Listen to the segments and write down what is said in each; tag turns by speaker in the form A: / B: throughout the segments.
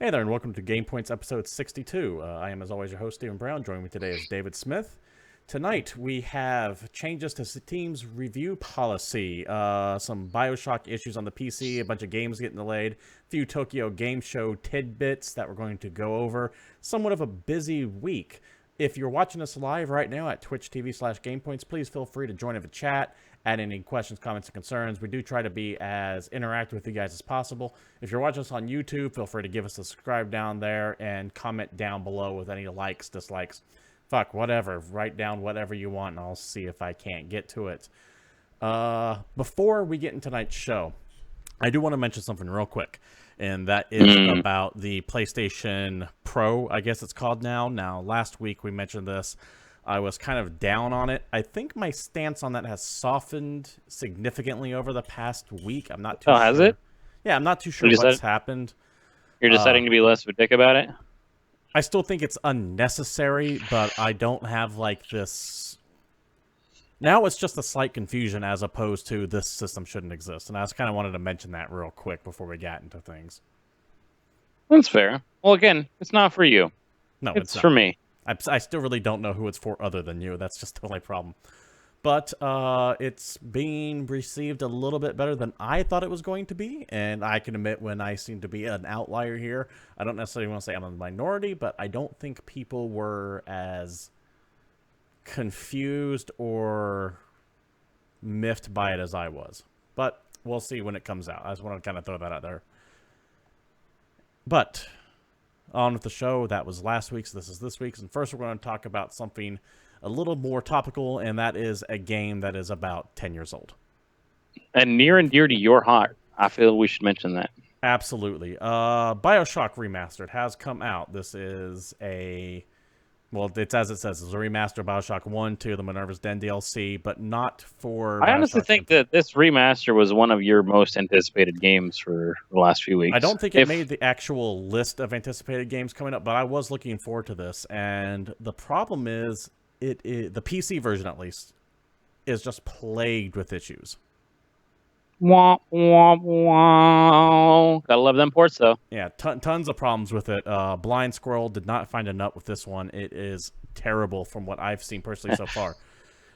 A: Hey there, and welcome to GamePoints episode 62. I am, as always, your host, Stephen Brown. Joining me today is David Smith. Tonight, we have changes to Steam's review policy, some Bioshock issues on the PC, a bunch of games getting delayed, a few Tokyo Game Show tidbits that we're going to go over. Somewhat of a busy week. If you're watching us live right now at Twitch TV/GamePoints, please feel free to join in the chat, add any questions, comments, and concerns. We do try to be as interactive with you guys as possible. If you're watching us on YouTube, feel free to give us a subscribe down there and comment down below with any likes, dislikes, whatever. Write down whatever you want, and I'll see if I can't get to it. Before we get into tonight's show, I do want to mention something real quick, and that is about the PlayStation Pro, I guess it's called now. Now, last week we mentioned this. I was kind of down on it. I think my stance on that has softened significantly over the past week. I'm not too sure. Oh,
B: has it?
A: Yeah, I'm not too sure what's happened.
B: You're deciding to be less of a dick about it?
A: I still think it's unnecessary, but I don't have, like, this... Now it's just a slight confusion as opposed to this system shouldn't exist. And I just kind of wanted to mention that real quick before we got into things.
B: That's fair. Well, again, it's not for you.
A: No,
B: it's for me.
A: I still really don't know who it's for other than you. That's just the only problem. But it's being received a little bit better than I thought it was going to be. And I can admit when I seem to be an outlier here. I don't necessarily want to say I'm a minority, but I don't think people were as confused or miffed by it as I was. But we'll see when it comes out. I just want to kind of throw that out there. But on with the show. That was last week's. This is this week's. And first we're going to talk about something a little more topical, and that is a game that is about 10 years old.
B: And near and dear to your heart. I feel we should mention that.
A: Absolutely. Bioshock Remastered has come out. This is a... Well, it's as it says. It's a remaster of Bioshock 1, 2, the Minerva's Den DLC, but not for
B: I honestly think that this remaster was one of your most anticipated games for the last few weeks.
A: I don't think it made the actual list of anticipated games coming up, but I was looking forward to this. And the problem is, the PC version at least, is just plagued with issues.
B: Wah, wah, wah. Gotta love them ports, though.
A: Yeah, tons of problems with it. Blind Squirrel did not find a nut with this one. It is terrible from what I've seen personally so far.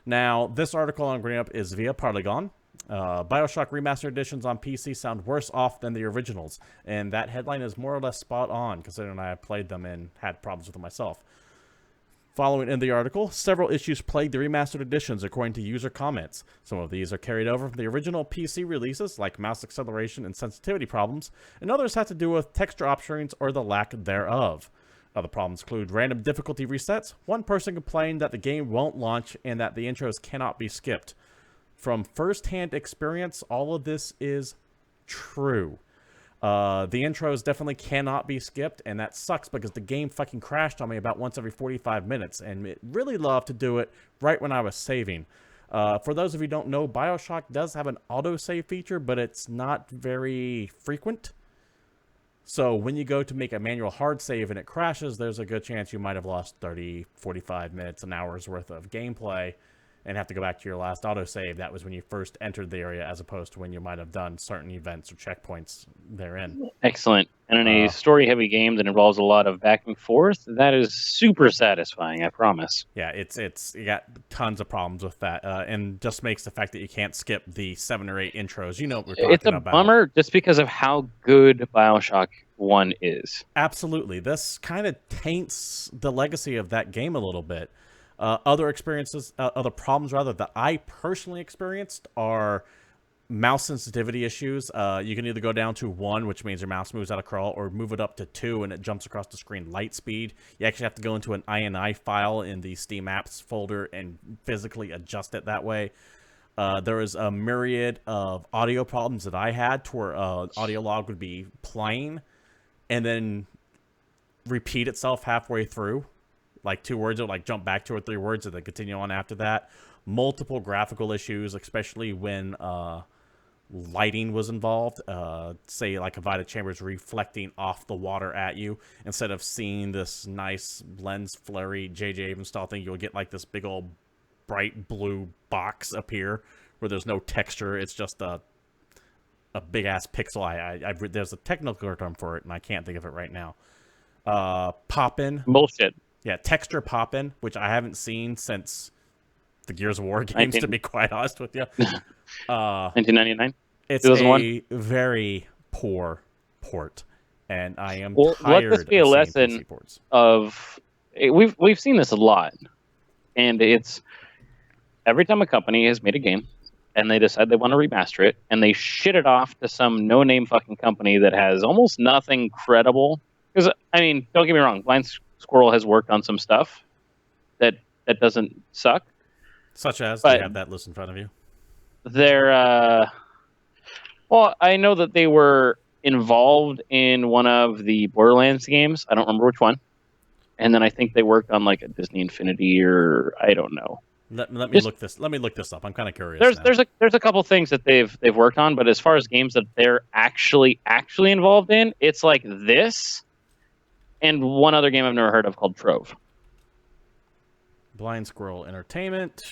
A: Now, this article I'm bringing up is via Prologue. Bioshock Remastered Editions on PC sound worse off than the originals. And that headline is more or less spot on, considering I have played them and had problems with them myself. Following in the article, several issues plagued the remastered editions according to user comments. Some of these are carried over from the original PC releases, like mouse acceleration and sensitivity problems, and others have to do with texture options or the lack thereof. Other problems include random difficulty resets. One person complained that the game won't launch and that the intros cannot be skipped. From first-hand experience, all of this is true. The intros definitely cannot be skipped, and that sucks because the game fucking crashed on me about once every 45 minutes, and it really loved to do it right when I was saving. For those of you who don't know, Bioshock does have an autosave feature, but it's not very frequent. So when you go to make a manual hard save and it crashes, there's a good chance you might have lost 30, 45 minutes, an hour's worth of gameplay and have to go back to your last autosave. That was when you first entered the area, as opposed to when you might have done certain events or checkpoints therein.
B: Excellent. And in a story-heavy game that involves a lot of back and forth, that is super satisfying, I promise.
A: Yeah, you got tons of problems with that, and just makes the fact that you can't skip the 7 or 8 intros. You know what we're talking about.
B: It's a bummer just because of how good Bioshock 1 is.
A: Absolutely. This kind of taints the legacy of that game a little bit. Other problems that I personally experienced are mouse sensitivity issues. You can either go down to 1, which means your mouse moves out of crawl, or move it up to 2 and it jumps across the screen light speed. You actually have to go into an INI file in the Steam Apps folder and physically adjust it that way. There is a myriad of audio problems that I had to where audio log would be playing and then repeat itself halfway through. Like 2 words, it would like jump back 2 or 3 words and then continue on after that. Multiple graphical issues, especially when lighting was involved. Say like a Vita Chambers reflecting off the water at you. Instead of seeing this nice lens flurry J.J. Abrams style thing, you'll get like this big old bright blue box appear where there's no texture. It's just a a big ass pixel. There's a technical term for it, and I can't think of it right now. Pop-in.
B: Bullshit.
A: Yeah, texture pop-in, which I haven't seen since the Gears of War games, to be quite honest with you.
B: 1999?
A: It's
B: 2001?
A: a very poor port, and I am
B: let
A: tired
B: this be a
A: of seeing
B: lesson
A: PC ports.
B: of... We've seen this a lot, and it's every time a company has made a game, and they decide they want to remaster it, and they shit it off to some no-name fucking company that has almost nothing credible. Because, I mean, don't get me wrong, Blind Squirrel has worked on some stuff that doesn't suck.
A: Such as? Do you have that list in front of you?
B: They're, well, I know that they were involved in one of the Borderlands games. I don't remember which one. And then I think they worked on like a Disney Infinity, or I don't know.
A: Let me look this up. I'm kind of curious.
B: There's a couple things that they've worked on, but as far as games that they're actually involved in, it's like this and one other game I've never heard of called Trove.
A: Blind Squirrel Entertainment.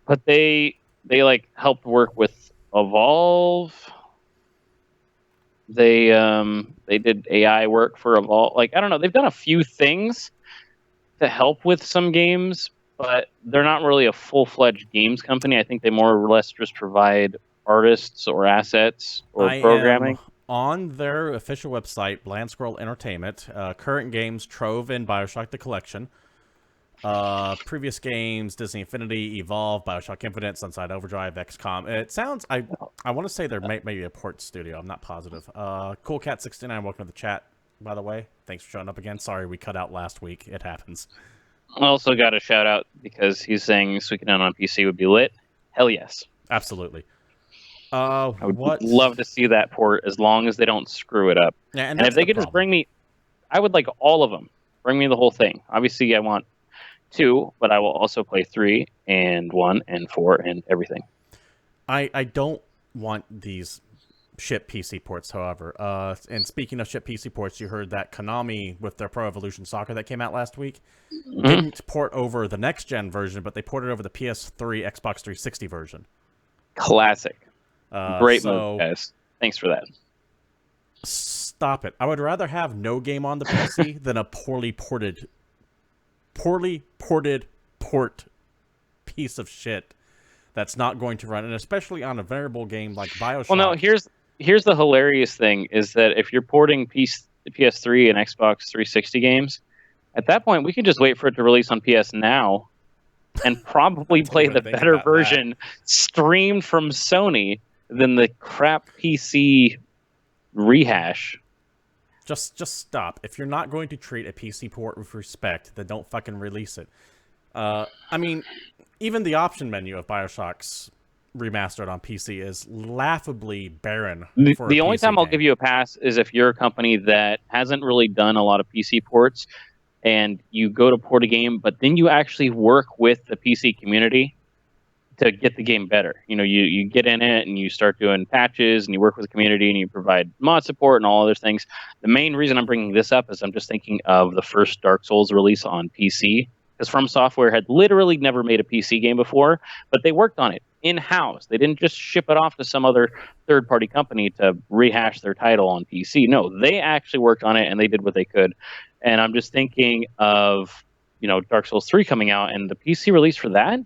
B: But they like helped work with Evolve. They did AI work for Evolve. Like, I don't know, they've done a few things to help with some games, but they're not really a full-fledged games company. I think they more or less just provide artists or assets or programming.
A: On their official website, Blind Squirrel Entertainment, current games, Trove and Bioshock the Collection. Previous games, Disney Infinity, Evolve, Bioshock Infinite, Sunset Overdrive, XCOM. It sounds, I want to say there may be a port studio. I'm not positive. CoolCat69, welcome to the chat, by the way. Thanks for showing up again. Sorry we cut out last week. It happens.
B: I also got a shout out because he's saying Suikoden on PC would be lit. Hell yes.
A: Absolutely.
B: I would love to see that port as long as they don't screw it up.
A: Yeah, and
B: if they could just bring me, I would like all of them. Bring me the whole thing. Obviously, I want 2, but I will also play 3 and 1 and 4 and everything.
A: I don't want these ship PC ports, however. And speaking of ship PC ports, you heard that Konami, with their Pro Evolution Soccer that came out last week, didn't port over the next-gen version, but they ported over the PS3, Xbox 360 version.
B: Classic. Great move, guys. Thanks for that.
A: Stop it. I would rather have no game on the PC than a poorly ported port piece of shit that's not going to run, and especially on a variable game like Bioshock.
B: Well, no, here's the hilarious thing, is that if you're porting PS3 and Xbox 360 games, at that point, we can just wait for it to release on PS Now and probably play the better version streamed from Sony than the crap PC rehash.
A: Just stop. If you're not going to treat a PC port with respect, then don't fucking release it. I mean, even the option menu of Bioshock's Remastered on PC is laughably barren.
B: The only time I'll give you a pass is if you're a company that hasn't really done a lot of PC ports, and you go to port a game, but then you actually work with the PC community to get the game better. You know, you get in it and you start doing patches and you work with the community and you provide mod support and all other things. The main reason I'm bringing this up is I'm just thinking of the first Dark Souls release on PC, because From Software had literally never made a PC game before, but they worked on it in-house. They didn't just ship it off to some other third-party company to rehash their title on PC. No, they actually worked on it and they did what they could. And I'm just thinking of, Dark Souls 3 coming out, and the PC release for that,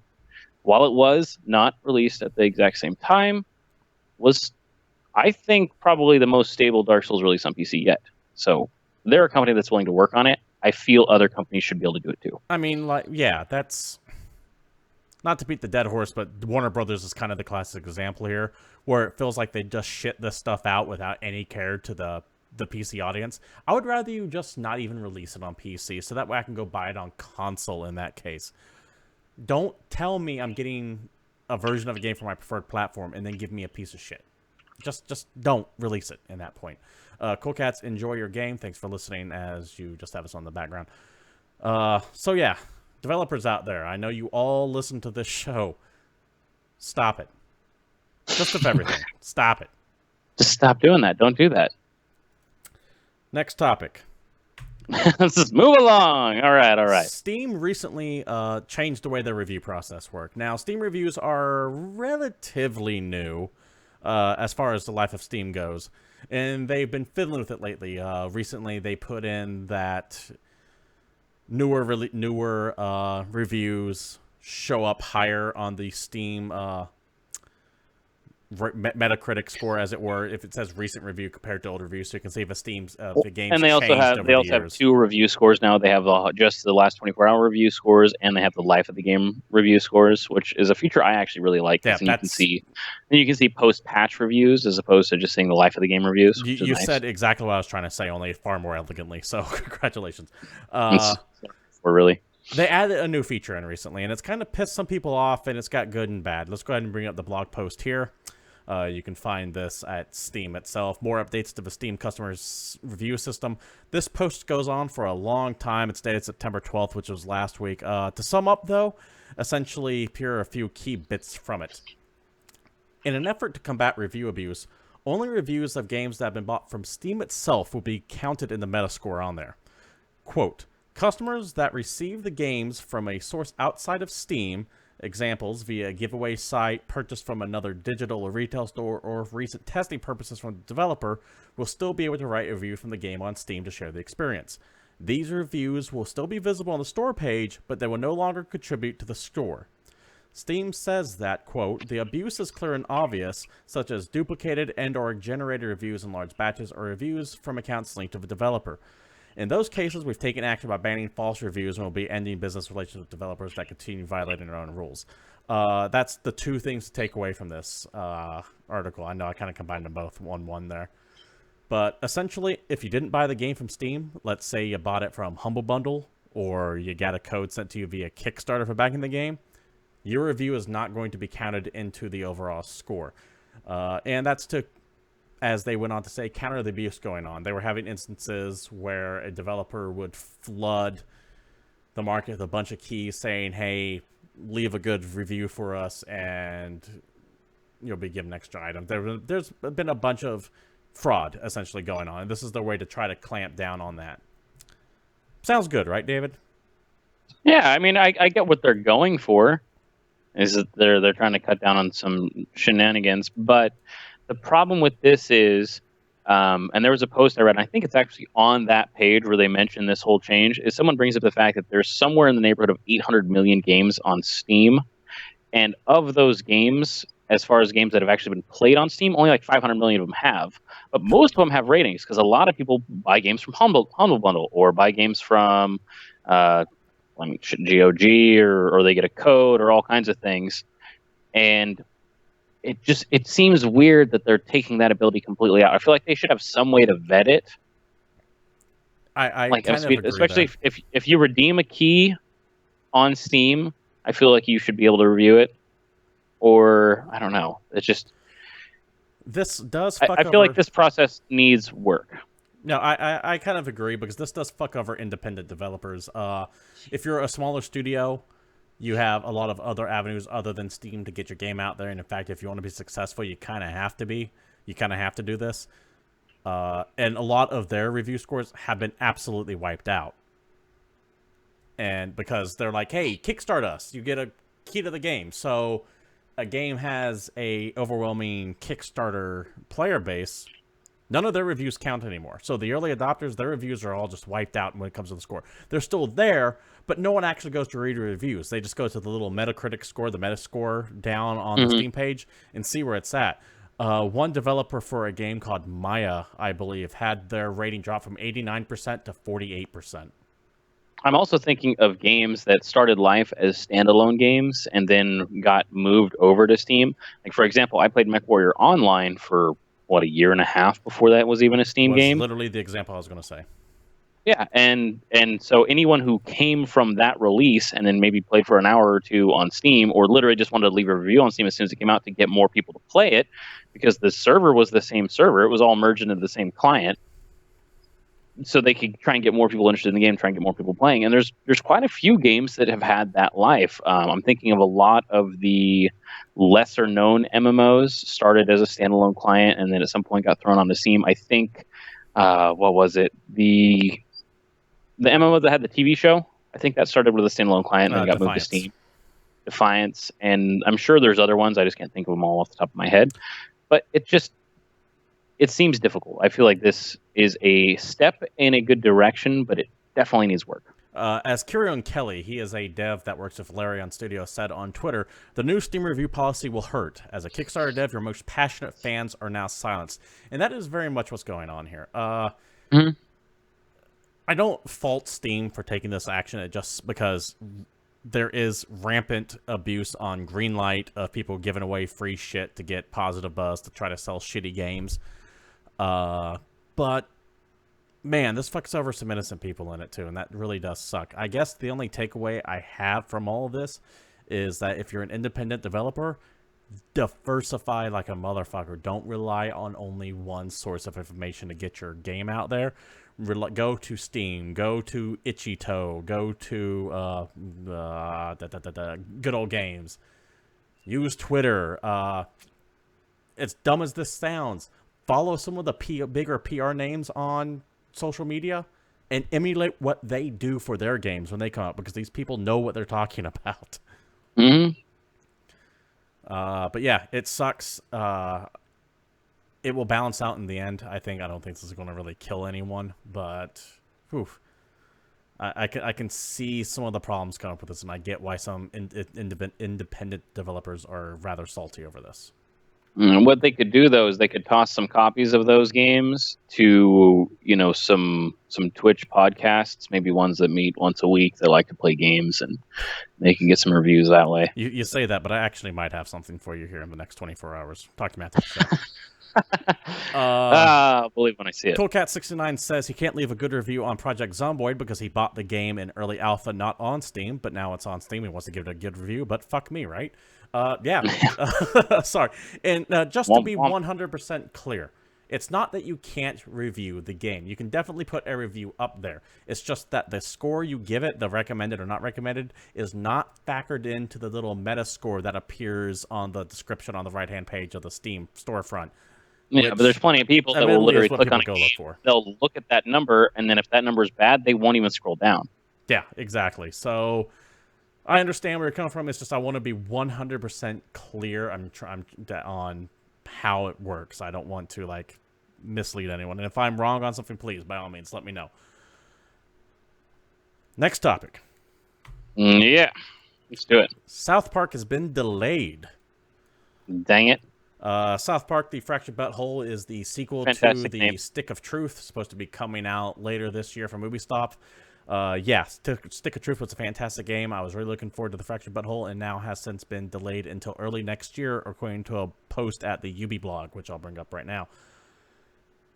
B: while it was not released at the exact same time, was, I think, probably the most stable Dark Souls release on PC yet. So they're a company that's willing to work on it. I feel other companies should be able to do it too.
A: I mean, that's not to beat the dead horse, but Warner Brothers is kind of the classic example here, where it feels like they just shit this stuff out without any care to the PC audience. I would rather you just not even release it on PC, so that way I can go buy it on console in that case. Don't tell me I'm getting a version of a game for my preferred platform and then give me a piece of shit. Just don't release it in that point. Cool Cats, enjoy your game. Thanks for listening as you just have us on the background. So yeah, developers out there, I know you all listen to this show. Stop it. Just with everything. Stop it.
B: Just stop doing that. Don't do that.
A: Next topic.
B: Let's just move along. All right.
A: Steam recently changed the way their review process worked. Now, Steam reviews are relatively new. as far as the life of Steam goes. And they've been fiddling with it lately. Recently, they put in that newer reviews show up higher on the Steam Metacritic score, as it were, if it says recent review compared to old reviews, so you can see if the game's
B: and they also
A: changed
B: have
A: over the
B: have
A: years.
B: 2 review scores now. They have just the last 24-hour review scores, and they have the life of the game review scores, which is a feature I actually really like.
A: Yeah,
B: You can see post-patch reviews as opposed to just seeing the life of the game reviews.
A: You
B: nice.
A: said exactly what I was trying to say, only far more elegantly. So congratulations.
B: Really.
A: They added a new feature in recently, and it's kind of pissed some people off, and it's got good and bad. Let's go ahead and bring up the blog post here. You can find this at Steam itself. More updates to the Steam customers review system. This post goes on for a long time. It's dated September 12th, which was last week. To sum up, though, essentially, here are a few key bits from it. In an effort to combat review abuse, only reviews of games that have been bought from Steam itself will be counted in the Metascore on there. Quote, customers that receive the games from a source outside of Steam, examples via a giveaway site, purchased from another digital or retail store, or for recent testing purposes from the developer, will still be able to write a review from the game on Steam to share the experience. These reviews will still be visible on the store page, but they will no longer contribute to the store. Steam says that, quote, the abuse is clear and obvious, such as duplicated and/or generated reviews in large batches or reviews from accounts linked to the developer. In those cases, we've taken action by banning false reviews and will be ending business relations with developers that continue violating their own rules. That's the two things to take away from this article. I know I kind of combined them both, one there. But essentially, if you didn't buy the game from Steam, let's say you bought it from Humble Bundle, or you got a code sent to you via Kickstarter for backing the game, your review is not going to be counted into the overall score. And that's to, as they went on to say, counter the abuse going on. They were having instances where a developer would flood the market with a bunch of keys saying, hey, leave a good review for us and you'll be given extra items. There's been a bunch of fraud essentially going on, and this is the way to try to clamp down on that. Sounds good, right, David?
B: Yeah, I mean, I get what they're going for, is that they're trying to cut down on some shenanigans, but the problem with this is, and there was a post I read, and I think it's actually on that page where they mention this whole change, is someone brings up the fact that there's somewhere in the neighborhood of 800 million games on Steam, and of those games, as far as games that have actually been played on Steam, only like 500 million of them have. But most of them have ratings, because a lot of people buy games from Humble Bundle, or buy games from GOG, or they get a code, or all kinds of things. And it seems weird that they're taking that ability completely out. I feel like they should have some way to vet it.
A: I kind of agree,
B: especially if you redeem a key on Steam, I feel like you should be able to review it. Or I don't know. It's just
A: this does.
B: I feel like this process needs work.
A: No, I kind of agree, because this does fuck over independent developers. If you're a smaller studio, you have a lot of other avenues other than Steam to get your game out there. And in fact, if you want to be successful, you kind of have to be. You kind of have to do this. And a lot of their review scores have been absolutely wiped out. And because they're like, hey, kickstart us. You get a key to the game. So a game has a overwhelming Kickstarter player base. None of their reviews count anymore. So the early adopters, their reviews are all just wiped out when it comes to the score. They're still there, but no one actually goes to read reviews. They just go to the little Metacritic score, the Metascore down on the Steam page, and see where it's at. One developer for a game called Maya, I believe, had their rating drop from 89% to 48%.
B: I'm also thinking of games that started life as standalone games and then got moved over to Steam. Like, for example, I played MechWarrior Online for a year and a half before that was even a Steam game.
A: Literally the example I was going to say.
B: Yeah, and so anyone who came from that release and then maybe played for an hour or two on Steam, or literally just wanted to leave a review on Steam as soon as it came out to get more people to play it, because the server was the same server, it was all merged into the same client, so they could try and get more people interested in the game, try and get more people playing. And there's quite a few games that have had that life. I'm thinking of a lot of the lesser known MMOs started as a standalone client and then at some point got thrown onto Steam. I think, what was it? The MMO that had the TV show, I think that started with a standalone client and then got moved to Steam. Defiance. And I'm sure there's other ones. I just can't think of them all off the top of my head. but it seems difficult. I feel like this is a step in a good direction, but it definitely needs work.
A: As Kirion Kelly, he is a dev that works with Larian Studio, said on Twitter, the new Steam review policy will hurt. As a Kickstarter dev, your most passionate fans are now silenced. And that is very much what's going on here.
B: Mm-hmm.
A: I don't fault Steam for taking this action just because there is rampant abuse on Greenlight of people giving away free shit to get positive buzz to try to sell shitty games. But man, this fucks over some innocent people in it too, and that really does suck. I guess the only takeaway I have from all of this is that if you're an independent developer, diversify like a motherfucker. Don't rely on only one source of information to get your game out there. Go to Steam, go to Ichito, go to Good Old Games. Use Twitter. As dumb as this sounds, follow some of the bigger PR names on social media and emulate what they do for their games when they come out, because these people know what they're talking about.
B: Mm-hmm.
A: But yeah, it sucks. It will balance out in the end. I don't think this is going to really kill anyone, but whew, I can see some of the problems coming up with this, and I get why some independent developers are rather salty over this.
B: What they could do, though, is they could toss some copies of those games to, some Twitch podcasts, maybe ones that meet once a week that like to play games, and they can get some reviews that way.
A: You say that, but I actually might have something for you here in the next 24 hours. Talk to me after the show.
B: I'll believe when I see it.
A: Coolcat69 says he can't leave a good review on Project Zomboid because he bought the game in early alpha, not on Steam, but now it's on Steam. He wants to give it a good review, but fuck me, right? Yeah. Sorry. And just to be 100% clear, it's not that you can't review the game. You can definitely put a review up there. It's just that the score you give it, the recommended or not recommended, is not factored into the little meta score that appears on the description on the right-hand page of the Steam storefront.
B: Yeah, but there's plenty of people that will literally click on a game. They'll look at that number, and then if that number is bad, they won't even scroll down.
A: Yeah, exactly. So I understand where you're coming from. It's just I want to be 100% clear on how it works. I don't want to mislead anyone. And if I'm wrong on something, please, by all means, let me know. Next topic.
B: Yeah, let's do it.
A: South Park has been delayed.
B: Dang it.
A: South Park, The Fractured Butthole is the sequel
B: Fantastic
A: to
B: name.
A: The Stick of Truth, supposed to be coming out later this year from Ubisoft. Stick of Truth was a fantastic game. I was really looking forward to The Fractured Butthole, and now has since been delayed until early next year, according to a post at the Ubi blog, which I'll bring up right now.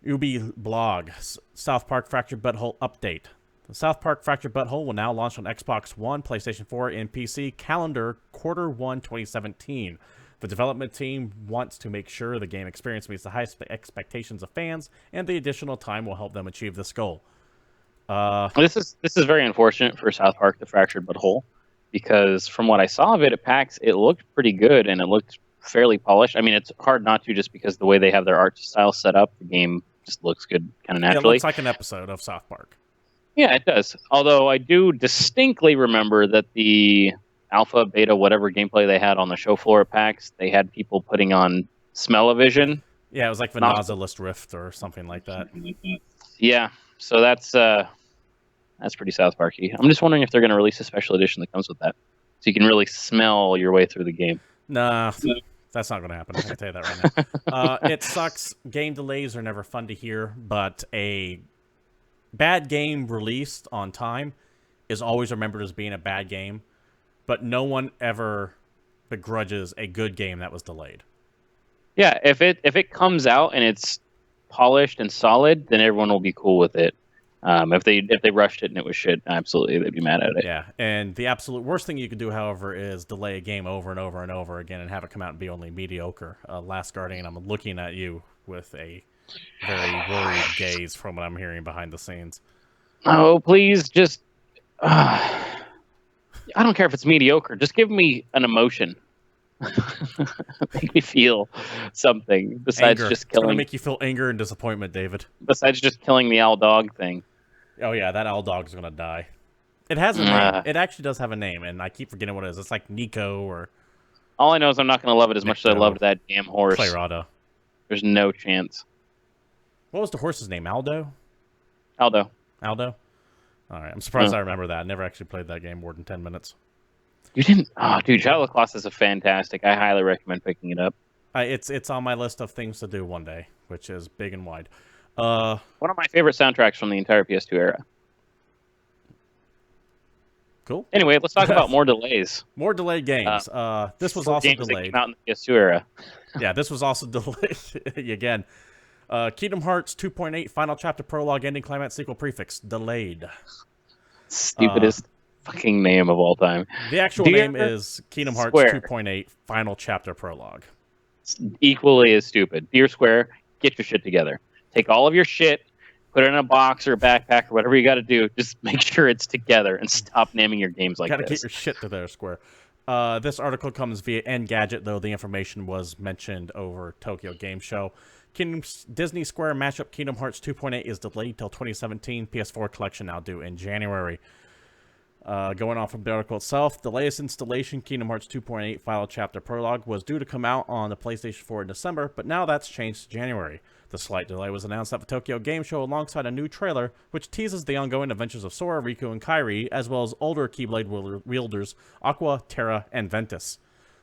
A: Ubi blog, South Park Fractured Butthole update. The South Park Fractured Butthole will now launch on Xbox One, PlayStation 4, and PC calendar Q1 2017. The development team wants to make sure the game experience meets the highest expectations of fans, and the additional time will help them achieve this goal.
B: This is very unfortunate for South Park: The Fractured Butthole, because from what I saw of it at PAX, it looked pretty good and it looked fairly polished. I mean, it's hard not to, just because the way they have their art style set up, the game just looks good kind of naturally.
A: It looks like an episode of South Park.
B: Yeah, it does. Although I do distinctly remember that the alpha, beta, whatever gameplay they had on the show floor at PAX, they had people putting on smell-o-vision.
A: Yeah, it was like Vanazalist Rift or something like that.
B: Yeah, so that's pretty South Parky. I'm just wondering if they're going to release a special edition that comes with that, so you can really smell your way through the game.
A: Nah, that's not going to happen. I can tell you that right now. It sucks. Game delays are never fun to hear, but a bad game released on time is always remembered as being a bad game. But no one ever begrudges a good game that was delayed.
B: Yeah, if it comes out and it's polished and solid, then everyone will be cool with it. If they rushed it and it was shit, absolutely they'd be mad at it.
A: Yeah, and the absolute worst thing you could do, however, is delay a game over and over and over again and have it come out and be only mediocre. Last Guardian, I'm looking at you with a very worried gaze from what I'm hearing behind the scenes.
B: Oh, please, just... I don't care if it's mediocre. Just give me an emotion. Make me feel something besides
A: anger.
B: just
A: It's going
B: killing.
A: to make you feel anger and disappointment, David.
B: Besides just killing the owl dog thing.
A: Oh yeah, that owl dog is going to die. It has a name. It actually does have a name, and I keep forgetting what it is. It's like Nico or...
B: All I know is I'm not going to love it as much as I loved that damn horse.
A: Clarada.
B: There's no chance.
A: What was the horse's name? Aldo?
B: Aldo.
A: Aldo? All right. I'm surprised I remember that. I never actually played that game more than 10 minutes.
B: You didn't? Oh, dude, Shadow of the Colossus is fantastic. I highly recommend picking it up.
A: It's on my list of things to do one day, which is big and wide.
B: One of my favorite soundtracks from the entire PS2 era.
A: Cool.
B: Anyway, let's talk about more delays.
A: More delayed games. This was also
B: games
A: delayed.
B: that came out in the PS2 era.
A: Yeah, this was also delayed again. Kingdom Hearts 2.8 Final Chapter Prologue Ending Climax Sequel Prefix delayed.
B: Stupidest fucking name of all time.
A: The actual name is Kingdom Hearts 2.8 Final Chapter Prologue.
B: It's equally as stupid. Dear Square, get your shit together. Take all of your shit, put it in a box or a backpack or whatever you got to do. Just make sure it's together and stop naming your games like this.
A: Gotta get your shit together, Square. This article comes via Engadget, though the information was mentioned over Tokyo Game Show. Disney Square mashup Kingdom Hearts 2.8 is delayed till 2017. PS4 collection now due in January. Going on from the article itself, the latest installation, Kingdom Hearts 2.8 Final Chapter Prologue, was due to come out on the PlayStation 4 in December, but now that's changed to January. The slight delay was announced at the Tokyo Game Show alongside a new trailer, which teases the ongoing adventures of Sora, Riku, and Kairi, as well as older Keyblade wielders Aqua, Terra, and Ventus.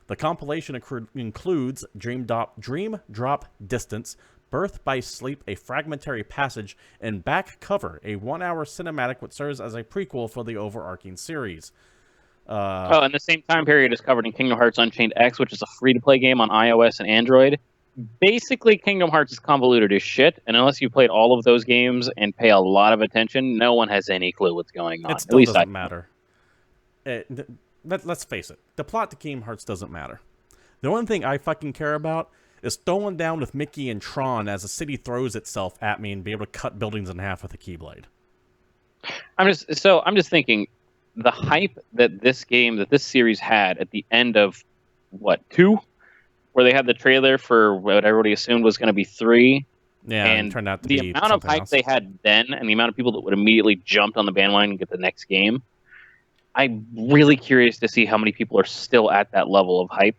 A: The compilation includes Dream Drop Distance, Birth by Sleep, a fragmentary passage, and Back Cover, a 1-hour cinematic which serves as a prequel for the overarching series.
B: And the same time period is covered in Kingdom Hearts Unchained X, which is a free-to-play game on iOS and Android. Basically, Kingdom Hearts is convoluted as shit, and unless you played all of those games and pay a lot of attention, no one has any clue what's going on.
A: It still doesn't matter. Let's face it. The plot to Kingdom Hearts doesn't matter. The only thing I fucking care about is throwing down with Mickey and Tron as the city throws itself at me and be able to cut buildings in half with a Keyblade.
B: I'm just thinking, the hype that this series had at the end of, 2? Where they had the trailer for what everybody assumed was going to be 3.
A: Yeah, and it turned out to be
B: the amount of hype they had then and the amount of people that would immediately jumped on the bandwagon and get the next game, I'm really curious to see how many people are still at that level of hype.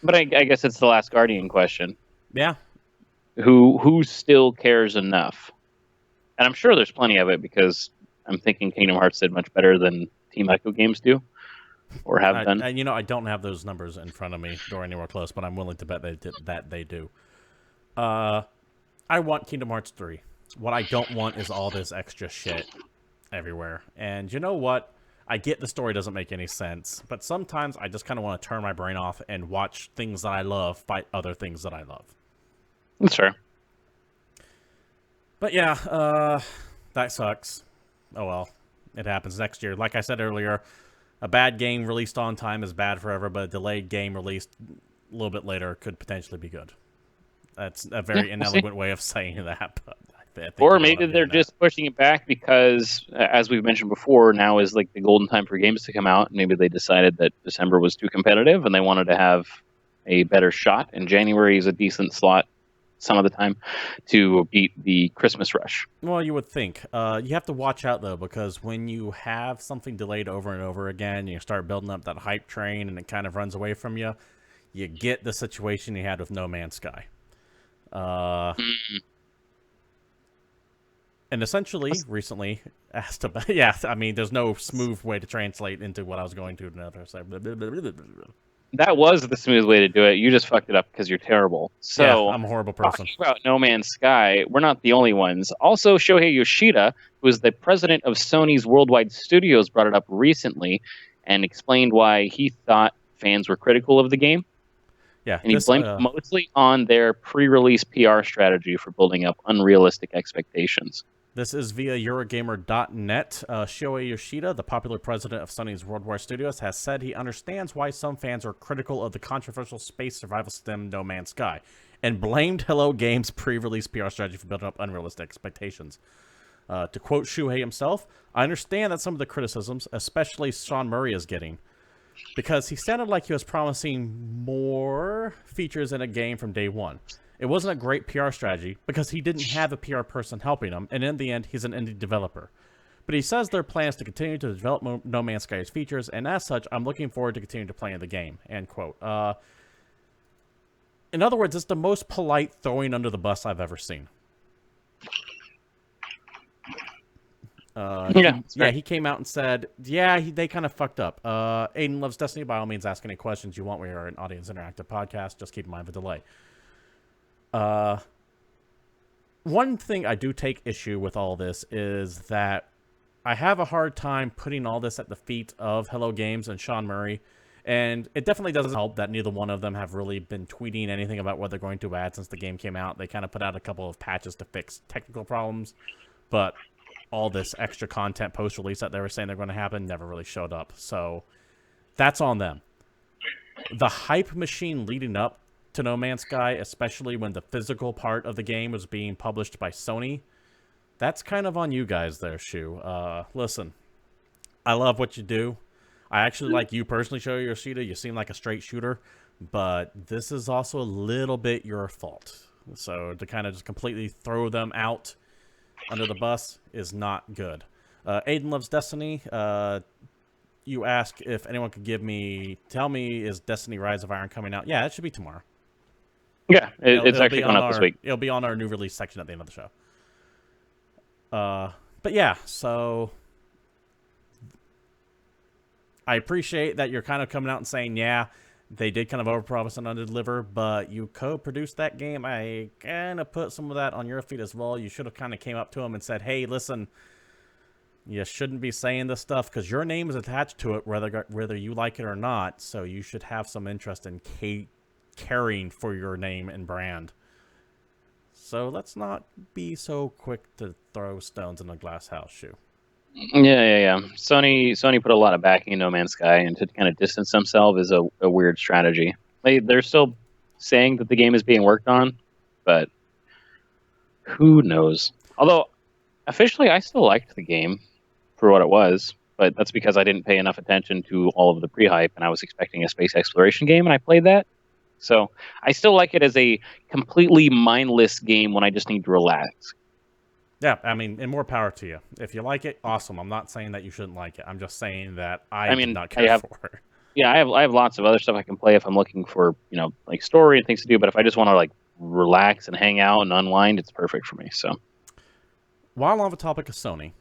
B: But I guess it's the Last Guardian question.
A: Yeah.
B: Who still cares enough? And I'm sure there's plenty of it because I'm thinking Kingdom Hearts did much better than Team Echo games do. Or have done.
A: I don't have those numbers in front of me or anywhere close, but I'm willing to bet that they do. I want Kingdom Hearts 3. What I don't want is all this extra shit everywhere. And you know what? I get the story doesn't make any sense, but sometimes I just kind of want to turn my brain off and watch things that I love fight other things that I love.
B: That's fair.
A: But yeah, that sucks. Oh well, it happens next year. Like I said earlier, a bad game released on time is bad forever, but a delayed game released a little bit later could potentially be good. That's a very inelegant way of saying that. But I think
B: or maybe they're just pushing it back because, as we've mentioned before, now is like the golden time for games to come out. Maybe they decided that December was too competitive and they wanted to have a better shot. And January is a decent slot some of the time to beat the Christmas rush.
A: Well, you would think. You have to watch out, though, because when you have something delayed over and over again, you start building up that hype train and it kind of runs away from you, you get the situation you had with No Man's Sky. And essentially, recently, asked about... Yeah, I mean, there's no smooth way to translate into what I was going to another. So,
B: that was the smooth way to do it. You just fucked it up because you're terrible. So
A: yeah, I'm a horrible person.
B: Talking about No Man's Sky, we're not the only ones. Also, Shuhei Yoshida, who is the president of Sony's Worldwide Studios, brought it up recently and explained why he thought fans were critical of the game.
A: Yeah,
B: and he blamed mostly on their pre-release PR strategy for building up unrealistic expectations.
A: This is via Eurogamer.net. Shuhei Yoshida, the popular president of Sony's Worldwide Studios, has said he understands why some fans are critical of the controversial space survival sim No Man's Sky, and blamed Hello Games' pre-release PR strategy for building up unrealistic expectations. To quote Shuhei himself, "I understand that some of the criticisms, especially Sean Murray, is getting, because he sounded like he was promising more features in a game from day one. It wasn't a great PR strategy because he didn't have a PR person helping him, and in the end, he's an indie developer. But he says their plans to continue to develop No Man's Sky's features, and as such, I'm looking forward to continuing to play in the game." End quote. In other words, it's the most polite throwing under the bus I've ever seen. He came out and said, they kind of fucked up. Aiden Loves Destiny, by all means, ask any questions you want. We are an audience interactive podcast. Just keep in mind the delay. One thing I do take issue with all this is that I have a hard time putting all this at the feet of Hello Games and Sean Murray. And it definitely doesn't help that neither one of them have really been tweeting anything about what they're going to add since the game came out. They kind of put out a couple of patches to fix technical problems, but all this extra content post-release that they were saying they're going to happen never really showed up. So that's on them. The hype machine leading up to No Man's Sky, especially when the physical part of the game was being published by Sony, that's kind of on you guys there, Shu. Listen, I love what you do. I actually like you personally, Shuhei Yoshida. You seem like a straight shooter, but this is also a little bit your fault. So to kind of just completely throw them out under the bus is not good. Aiden Loves Destiny. You ask if anyone could tell me, is Destiny Rise of Iron coming out? Yeah, it should be tomorrow.
B: Yeah, it's actually coming out this week.
A: It'll be on our new release section at the end of the show. But yeah, so I appreciate that you're kind of coming out and saying, yeah, they did kind of overpromise and underdeliver, but you co-produced that game. I kind of put some of that on your feet as well. You should have kind of came up to them and said, hey, listen, you shouldn't be saying this stuff because your name is attached to it, whether you like it or not. So you should have some interest in caring for your name and brand. So let's not be so quick to throw stones in a glass house, Shu.
B: Yeah. Sony put a lot of backing in No Man's Sky, and to kind of distance themselves is a weird strategy. They're still saying that the game is being worked on, but who knows? Although, officially, I still liked the game for what it was, but that's because I didn't pay enough attention to all of the pre-hype, and I was expecting a space exploration game, and I played that. So I still like it as a completely mindless game when I just need to relax.
A: Yeah, I mean, and more power to you. If you like it, awesome. I'm not saying that you shouldn't like it. I'm just saying that I did not care for it.
B: Yeah, I have lots of other stuff I can play if I'm looking for, like story and things to do. But if I just want to like relax and hang out and unwind, it's perfect for me. So,
A: while on the topic of Sony,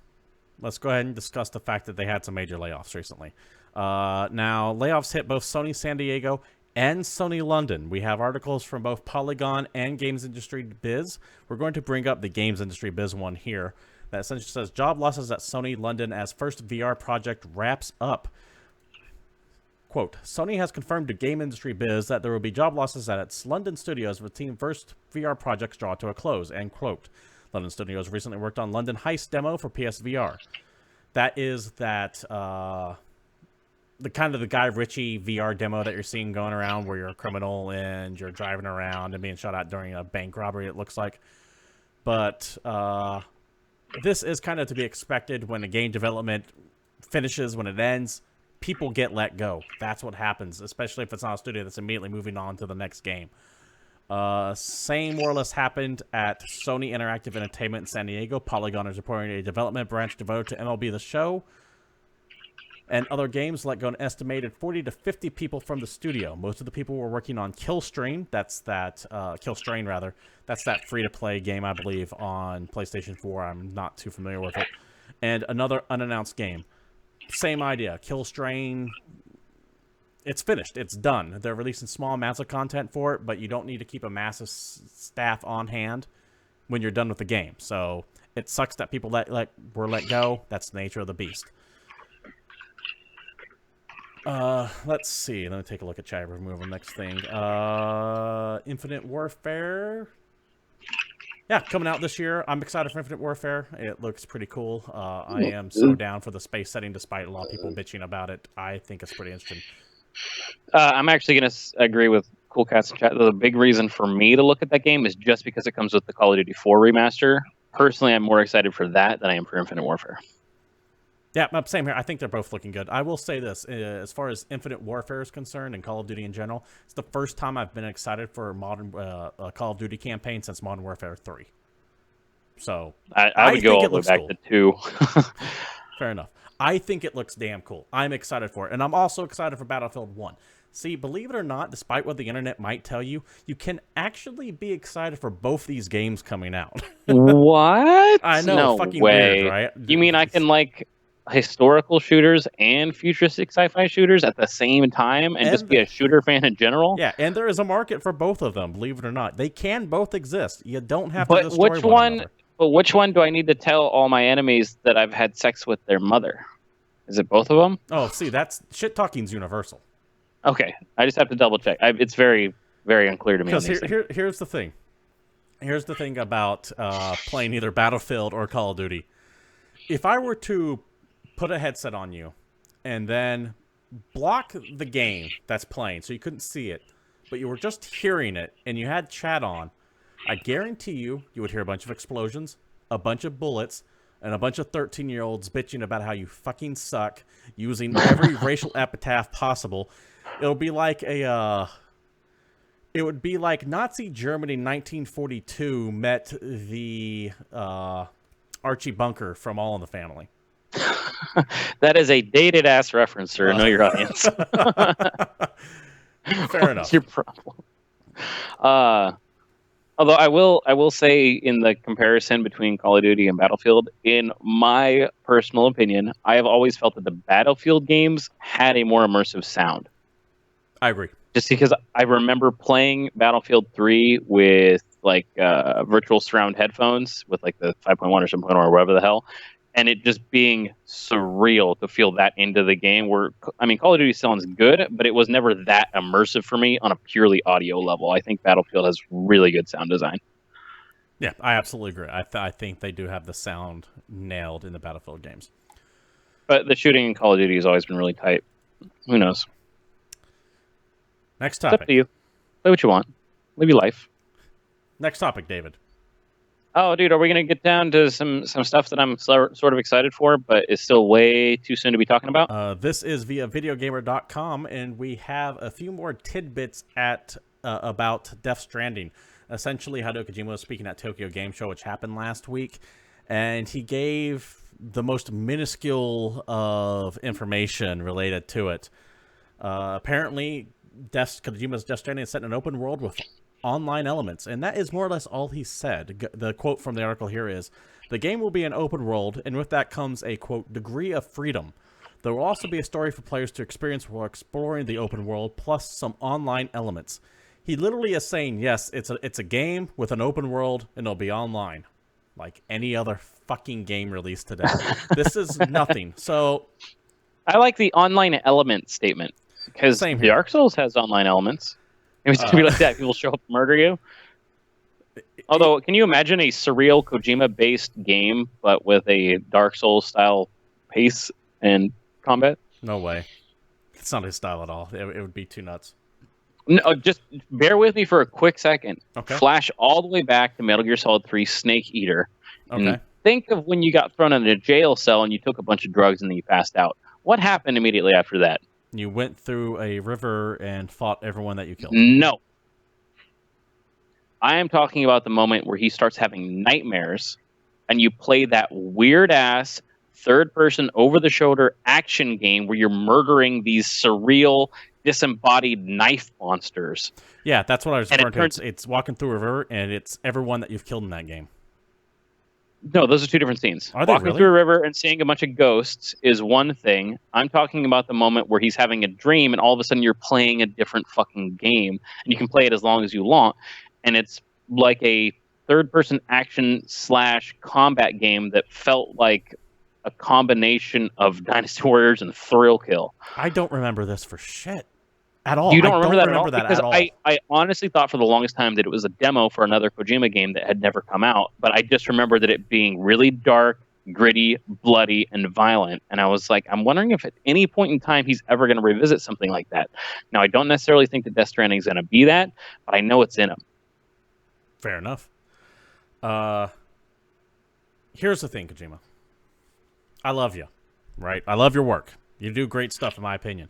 A: let's go ahead and discuss the fact that they had some major layoffs recently. Now, layoffs hit both Sony San Diego and Sony London. We have articles from both Polygon and Games Industry Biz. We're going to bring up the Games Industry Biz one here that essentially says job losses at Sony London as first VR project wraps up. Quote, Sony has confirmed to Game Industry Biz that there will be job losses at its London studios with team first VR projects draw to a close, end quote. London Studios recently worked on London Heist demo for PSVR. That is the kind of the Guy Ritchie VR demo that you're seeing going around where you're a criminal and you're driving around and being shot at during a bank robbery, it looks like. But this is kind of to be expected when the game development finishes, when it ends, people get let go. That's what happens, especially if it's not a studio that's immediately moving on to the next game. Same more or less happened at Sony Interactive Entertainment in San Diego. Polygon is reporting a development branch devoted to MLB The Show and other games let go an estimated 40 to 50 people from the studio. Most of the people were working on Killstrain. That's that free-to-play game, I believe, on PlayStation 4. I'm not too familiar with it. And another unannounced game. Same idea. Killstrain, it's finished. It's done. They're releasing small amounts of content for it, but you don't need to keep a massive staff on hand when you're done with the game. So it sucks that people were let go. That's the nature of the beast. Let's see. Let me take a look at chat. We'll move on to the next thing. Infinite Warfare. Yeah, coming out this year. I'm excited for Infinite Warfare. It looks pretty cool. I am so down for the space setting, despite a lot of people bitching about it. I think it's pretty interesting.
B: I'm actually going to agree with Cool Cats in chat. The big reason for me to look at that game is just because it comes with the Call of Duty 4 remaster. Personally, I'm more excited for that than I am for Infinite Warfare.
A: Yeah, same here. I think they're both looking good. I will say this, as far as Infinite Warfare is concerned and Call of Duty in general, it's the first time I've been excited for a modern Call of Duty campaign since Modern Warfare 3. So
B: I would go all the way back to 2.
A: Fair enough. I think it looks damn cool. I'm excited for it. And I'm also excited for Battlefield 1. See, believe it or not, despite what the internet might tell you, you can actually be excited for both these games coming out.
B: What?
A: I know,
B: No
A: fucking weird,
B: way.
A: right?
B: You mean I can like historical shooters and futuristic sci-fi shooters at the same time and just
A: And
B: be a shooter fan in general?
A: yeah, and there is a market for both of them, believe it or not. They can both exist. You don't have to
B: But
A: destroy
B: which
A: one
B: one?
A: another.
B: But which one do I need to tell all my enemies that I've had sex with their mother? Is it both of them?
A: Oh, see, that's shit talking's universal.
B: Okay, I just have to double check. It's very, very unclear to me.
A: Because here's the thing. Here's the thing about playing either Battlefield or Call of Duty. If I were to put a headset on you and then block the game that's playing so you couldn't see it, but you were just hearing it and you had chat on, I guarantee you would hear a bunch of explosions, a bunch of bullets, and a bunch of 13-year-olds bitching about how you fucking suck, using every racial epitaph possible. It would be like Nazi Germany in 1942 met the Archie Bunker from All in the Family.
B: That is a dated ass reference, sir. Know your audience.
A: Fair enough.
B: What's your problem? Although I will say, in the comparison between Call of Duty and Battlefield, in my personal opinion, I have always felt that the Battlefield games had a more immersive sound.
A: I agree.
B: Just because I remember playing Battlefield 3 with like virtual surround headphones with like the 5.1 or 7.0 or whatever the hell, and it just being surreal to feel that into the game. Where, I mean, Call of Duty sounds good, but it was never that immersive for me on a purely audio level. I think Battlefield has really good sound design.
A: Yeah, I absolutely agree. I think they do have the sound nailed in the Battlefield games.
B: But the shooting in Call of Duty has always been really tight. Who knows?
A: Next
B: It's
A: topic.
B: up to you. Play what you want. Live your life.
A: Next topic, David.
B: Oh, dude, are we going to get down to some stuff that I'm sort of excited for, but it's still way too soon to be talking about?
A: This is via videogamer.com, and we have a few more tidbits about Death Stranding. Essentially, Hideo Kojima was speaking at Tokyo Game Show, which happened last week, and he gave the most minuscule of information related to it. Apparently, Kojima's Death Stranding is set in an open world with online elements, and that is more or less all he said. The quote from the article here is, "The game will be an open world, and with that comes a, quote, degree of freedom. There will also be a story for players to experience while exploring the open world, plus some online elements." He literally is saying, yes, it's a game with an open world, and it'll be online. Like any other fucking game released today. This is nothing. So
B: I like the online element statement, because
A: Same
B: the
A: here.
B: Dark Souls has online elements. It was going to be like that. People show up and murder you. Although, can you imagine a surreal Kojima-based game, but with a Dark Souls-style pace and combat?
A: no way. It's not his style at all. It would be too nuts.
B: No, just bear with me for a quick second.
A: Okay.
B: Flash all the way back to Metal Gear Solid 3 Snake Eater.
A: Okay.
B: And think of when you got thrown in a jail cell and you took a bunch of drugs and then you passed out. What happened immediately after that?
A: You went through a river and fought everyone that you killed.
B: No. I am talking about the moment where he starts having nightmares and you play that weird-ass third-person, over-the-shoulder action game where you're murdering these surreal, disembodied knife monsters.
A: Yeah, that's what I was
B: And
A: referring to. It's walking through a river, and it's everyone that you've killed in that game.
B: No, those are two different scenes.
A: Are they
B: Walking
A: really?
B: through a river and seeing a bunch of ghosts is one thing. I'm talking about the moment where he's having a dream and all of a sudden you're playing a different fucking game, and you can play it as long as you want. And it's like a third-person action / combat game that felt like a combination of Dynasty Warriors and Thrill Kill.
A: I don't remember this for shit at all.
B: You don't
A: I
B: remember that at all?
A: Because
B: I honestly thought for the longest time that it was a demo for another Kojima game that had never come out, but I just remembered that it being really dark, gritty, bloody, and violent. And I was like, I'm wondering if at any point in time he's ever going to revisit something like that. Now, I don't necessarily think that Death Stranding is going to be that, but I know it's in him.
A: Fair enough. Here's the thing, Kojima. I love you, right? I love your work. You do great stuff, in my opinion.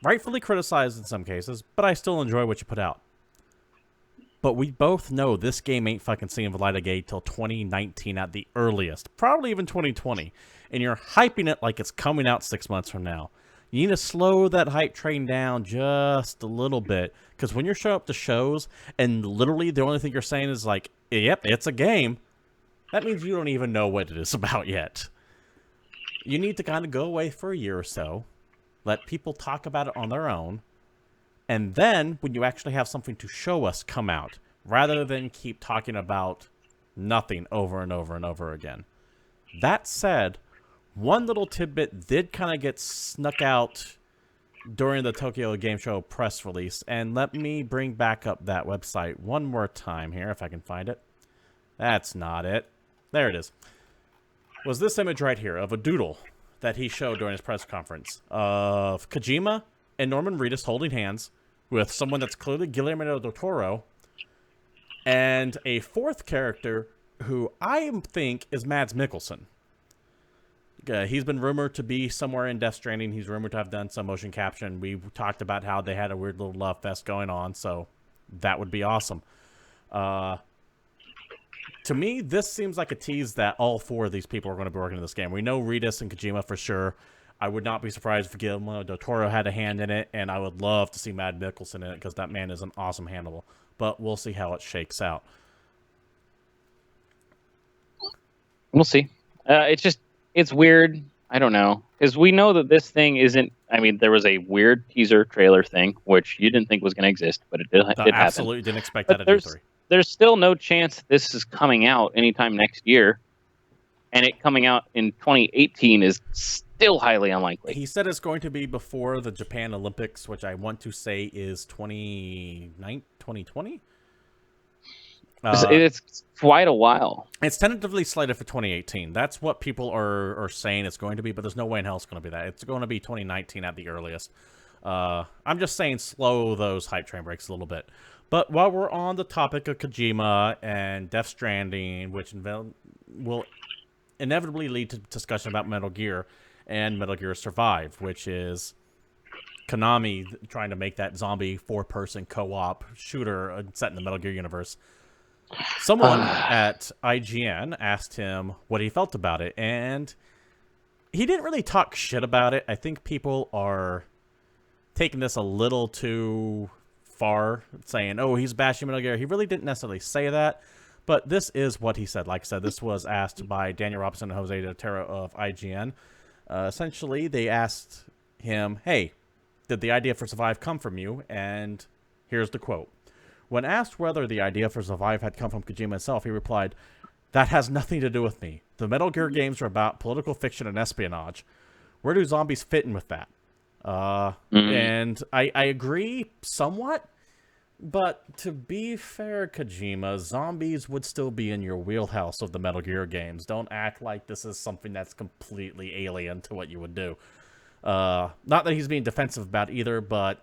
A: Rightfully criticized in some cases, but I still enjoy what you put out. But we both know this game ain't fucking seeing the light of day till 2019 at the earliest. Probably even 2020. And you're hyping it like it's coming out 6 months from now. You need to slow that hype train down just a little bit. Because when you're showing up to shows and literally the only thing you're saying is like, yep, it's a game, that means you don't even know what it is about yet. You need to kind of go away for a year or so, let people talk about it on their own, and then when you actually have something to show us, come out, rather than keep talking about nothing over and over and over again. That said, one little tidbit did kind of get snuck out during the Tokyo Game Show press release, and let me bring back up that website one more time here, if I can find it. That's not it. There it is. Was this image right here of a doodle that he showed during his press conference of Kojima and Norman Reedus holding hands with someone that's clearly Guillermo del Toro and a fourth character who I think is Mads Mikkelsen. He's been rumored to be somewhere in Death Stranding. He's rumored to have done some motion capture. We talked about how they had a weird little love fest going on, so that would be awesome. To me, this seems like a tease that all four of these people are going to be working in this game. We know Reedus and Kojima for sure. I would not be surprised if Guillermo del Toro had a hand in it, and I would love to see Mads Mikkelsen in it because that man is an awesome handler. But we'll see how it shakes out.
B: We'll see. It's weird. I don't know. Because we know that this thing isn't... I mean, there was a weird teaser trailer thing, which you didn't think was going to exist, but it did happen.
A: Absolutely didn't expect that at E3.
B: There's still no chance this is coming out anytime next year. And it coming out in 2018 is still highly unlikely.
A: He said it's going to be before the Japan Olympics, which I want to say is 2020?
B: It's quite a while.
A: It's tentatively slated for 2018. That's what people are saying it's going to be, but there's no way in hell it's going to be that. It's going to be 2019 at the earliest. I'm just saying slow those hype train breaks a little bit. But while we're on the topic of Kojima and Death Stranding, which will inevitably lead to discussion about Metal Gear and Metal Gear Survive, which is Konami trying to make that zombie four-person co-op shooter set in the Metal Gear universe. Someone at IGN asked him what he felt about it, and he didn't really talk shit about it. I think people are taking this a little too far, saying, oh, he's bashing Metal Gear. He really didn't necessarily say that, but this is what he said. Like I said, this was asked by Daniel Robinson and Jose Otero of IGN. Essentially, they asked him, hey, did the idea for Survive come from you? And here's the quote. When asked whether the idea for Survive had come from Kojima himself, he replied, that has nothing to do with me. The Metal Gear games are about political fiction and espionage. Where do zombies fit in with that? And I agree somewhat, but to be fair, Kojima, zombies would still be in your wheelhouse of the Metal Gear games. Don't act like this is something that's completely alien to what you would do. Not that he's being defensive about either, but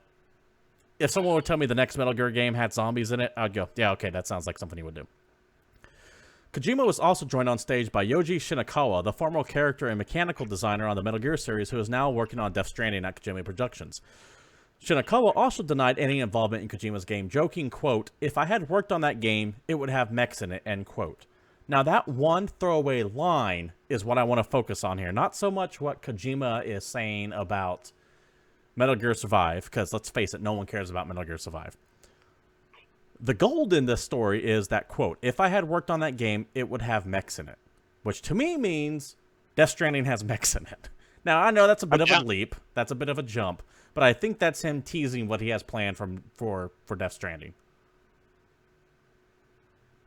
A: if someone would tell me the next Metal Gear game had zombies in it, I'd go, yeah, okay, that sounds like something he would do. Kojima was also joined on stage by Yoji Shinakawa, the former character and mechanical designer on the Metal Gear series, who is now working on Death Stranding at Kojima Productions. Shinakawa also denied any involvement in Kojima's game, joking, quote, if I had worked on that game, it would have mechs in it, end quote. Now, that one throwaway line is what I want to focus on here. Not so much what Kojima is saying about Metal Gear Survive, because let's face it, no one cares about Metal Gear Survive. The gold in this story is that, quote, if I had worked on that game, it would have mechs in it. Which to me means Death Stranding has mechs in it. Now, I know that's a bit of a leap. That's a bit of a jump. But I think that's him teasing what he has planned for Death Stranding.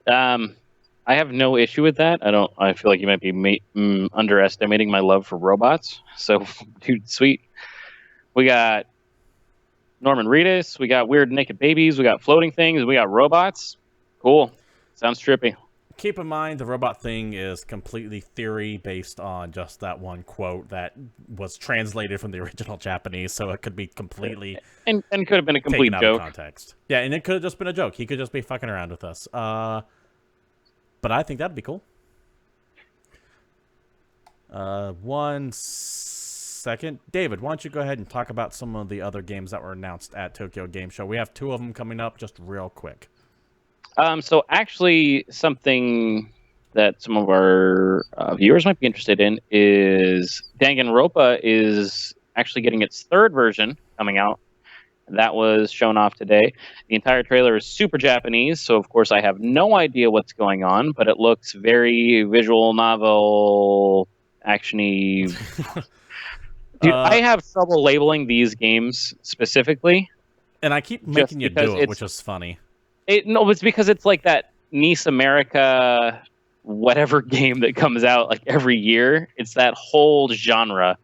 B: I have no issue with that. I feel like you might be underestimating my love for robots. So, dude, sweet. We got Norman Reedus. We got weird naked babies. We got floating things. We got robots. Cool. Sounds trippy.
A: Keep in mind, the robot thing is completely theory based on just that one quote that was translated from the original Japanese, so it could be completely
B: and could have been a complete
A: taken
B: joke.
A: Out of context. Yeah, and it could have just been a joke. He could just be fucking around with us. But I think that'd be cool. 1 second. David, why don't you go ahead and talk about some of the other games that were announced at Tokyo Game Show? We have 2 of them coming up just real quick.
B: So actually, something that some of our viewers might be interested in is Danganronpa is actually getting its third version coming out. That was shown off today. The entire trailer is super Japanese, so of course I have no idea what's going on, but it looks very visual novel, actiony. Dude, I have trouble labeling these games specifically.
A: And I keep making you do it, which is funny.
B: No, it's because it's like that Nice America whatever game that comes out like every year. It's that whole genre,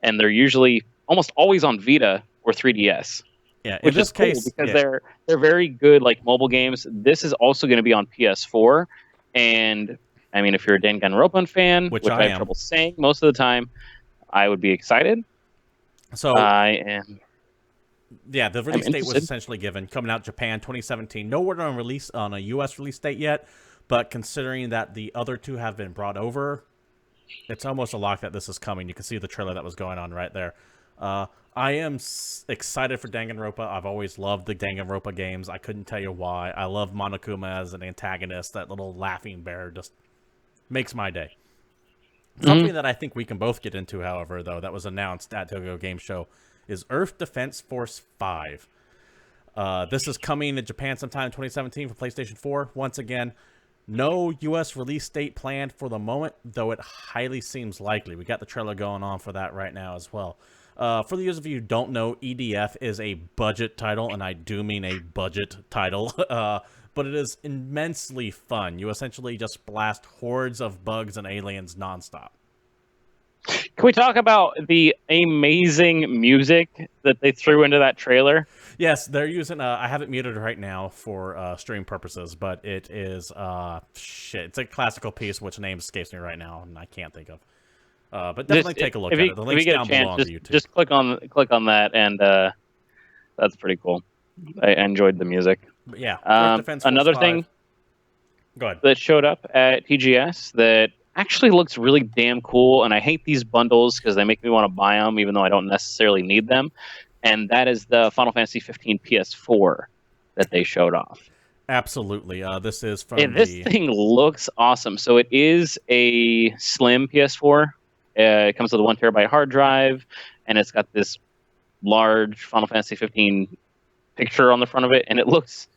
B: and they're usually almost always on Vita or 3DS.
A: Yeah,
B: which is cool because they're very good like mobile games. This is also going to be on PS4, and I mean, if you're a Danganronpa fan, which I have trouble saying most of the time, I would be excited.
A: So
B: I am.
A: Yeah, the release date was essentially given, coming out Japan 2017. No word on a US release date yet, but considering that the other two have been brought over, it's almost a lock that this is coming. You can see the trailer that was going on right there. I am excited for Danganronpa. I've always loved the Danganronpa games. I couldn't tell you why. I love Monokuma as an antagonist. That little laughing bear just makes my day. Something that I think we can both get into, however, though, that was announced at Tokyo Game Show is Earth Defense Force 5. This is coming to Japan sometime in 2017 for PlayStation 4. Once again, no U.S. release date planned for the moment, though it highly seems likely. We got the trailer going on for that right now as well. For those of you who don't know, EDF is a budget title, and I do mean a budget title, but it is immensely fun. You essentially just blast hordes of bugs and aliens nonstop.
B: Can we talk about the amazing music that they threw into that trailer?
A: Yes, they're using, I have it muted right now for stream purposes, but it is, it's a classical piece, which name escapes me right now, and I can't think of. But definitely take a look at it. The link's down below on the YouTube.
B: Just click on that, and that's pretty cool. I enjoyed the music.
A: But yeah,
B: another thing
A: Go ahead.
B: that showed up at TGS that actually looks really damn cool, and I hate these bundles because they make me want to buy them, even though I don't necessarily need them. And that is the Final Fantasy 15 PS4 that they showed off.
A: Absolutely. This is from
B: this thing looks awesome. So it is a slim PS4. It comes with a 1 terabyte hard drive, and it's got this large Final Fantasy 15 picture on the front of it, and it looks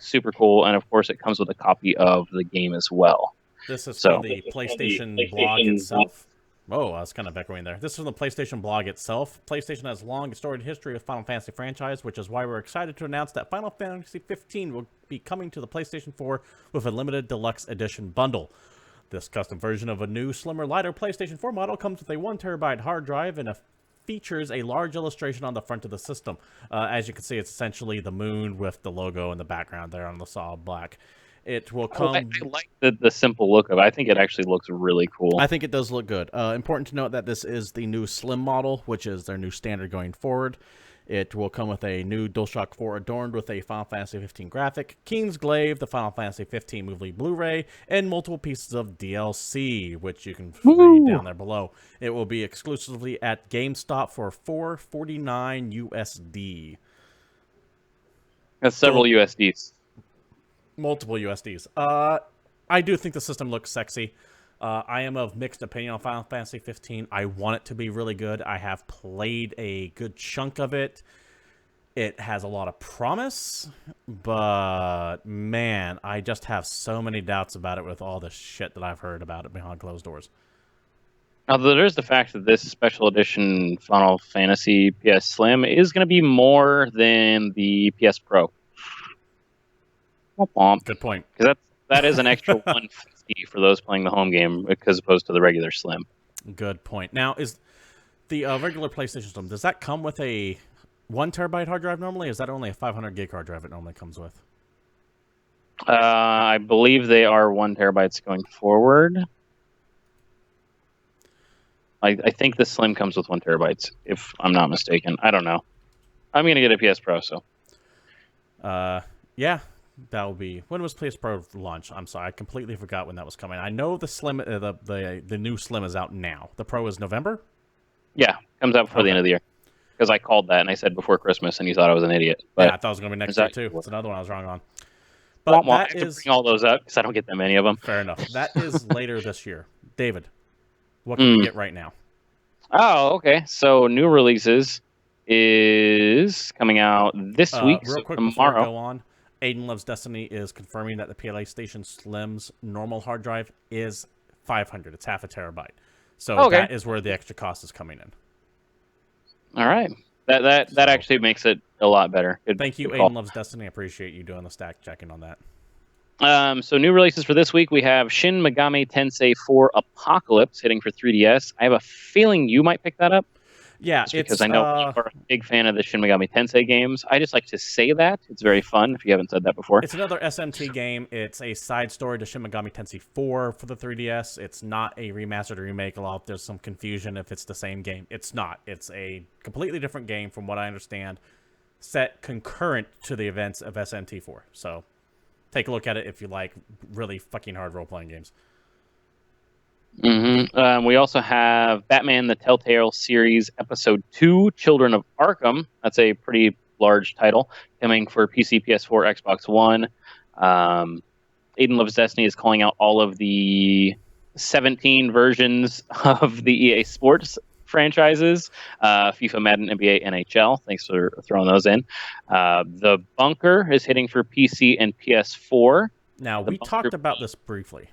B: super cool. And of course, it comes with a copy of the game as well.
A: This is from the PlayStation blog itself. Oh, I was kind of echoing there. This is from the PlayStation blog itself. PlayStation has long storied history with Final Fantasy franchise, which is why we're excited to announce that Final Fantasy 15 will be coming to the PlayStation 4 with a limited deluxe edition bundle. This custom version of a new, slimmer, lighter PlayStation 4 model comes with a 1 terabyte hard drive and features a large illustration on the front of the system. As you can see, it's essentially the moon with the logo in the background there on the solid black. It will come.
B: I like the simple look of it. I think it actually looks really cool.
A: I think it does look good. Important to note that this is the new Slim model, which is their new standard going forward. It will come with a new DualShock 4 adorned with a Final Fantasy 15 graphic, Kingsglaive, the Final Fantasy 15 movie Blu-ray, and multiple pieces of DLC, which you can read down there below. It will be exclusively at GameStop for $4.49 USD.
B: That's several USDs.
A: Multiple USDs. I do think the system looks sexy. I am of mixed opinion on Final Fantasy 15. I want it to be really good. I have played a good chunk of it. It has a lot of promise, but man, I just have so many doubts about it with all the shit that I've heard about it behind closed doors.
B: Now, there's the fact that this special edition Final Fantasy PS Slim is going to be more than the PS Pro.
A: Good point.
B: Because that is an extra $150 for those playing the home game, as opposed to the regular Slim.
A: Good point. Now, is the regular PlayStation Slim, does that come with a 1 terabyte hard drive normally? Or is that only a 500 gig hard drive it normally comes with?
B: I believe they are 1 terabytes going forward. I think the Slim comes with 1 terabytes, if I'm not mistaken. I don't know. I'm going to get a PS Pro, so.
A: Yeah. That will be... When was PS Pro launch? I'm sorry, I completely forgot when that was coming. I know the Slim, the new Slim is out now. The Pro is November?
B: Yeah, comes out before the end of the year. Because I called that and I said before Christmas, and you thought I was an idiot. But
A: yeah, I thought it was going to be next year too. It's another one I was wrong on. But
B: I have to bring all those up because I don't get that many of them.
A: Fair enough. That is later this year. David, what can we get right now?
B: Oh, okay. So new releases is coming out this week.
A: Real
B: So
A: quick before I
B: tomorrow.
A: go on, Aiden Loves Destiny is confirming that the PlayStation Slim's normal hard drive is 500. It's half a terabyte. So
B: Okay.
A: that is where the extra cost is coming in.
B: All right. That
A: So
B: actually makes it a lot better.
A: thank you,
B: Good
A: Aiden
B: call.
A: Loves Destiny. I appreciate you doing the stack checking on that.
B: So new releases for this week, we have Shin Megami Tensei 4 Apocalypse hitting for 3DS. I have a feeling you might pick that up,
A: Yeah,
B: just because
A: it's
B: I know you are a big fan of the Shin Megami Tensei games. I just like to say that. It's very fun if you haven't said that before.
A: it's another SMT game. It's a side story to Shin Megami Tensei 4 for the 3DS. It's not a remastered or remake. There's some confusion if it's the same game. It's not. It's a completely different game from what I understand, set concurrent to the events of SMT4. So take a look at it if you like really fucking hard role-playing games.
B: We also have Batman the Telltale Series Episode 2, Children of Arkham. That's a pretty large title coming for PC, PS4, Xbox One. Aiden Loves Destiny is calling out all of the 17 versions of the EA Sports franchises, FIFA, Madden, NBA, NHL. Thanks for throwing those in. The Bunker is hitting for PC and PS4.
A: Now,
B: The
A: we
B: Bunker,
A: talked about this briefly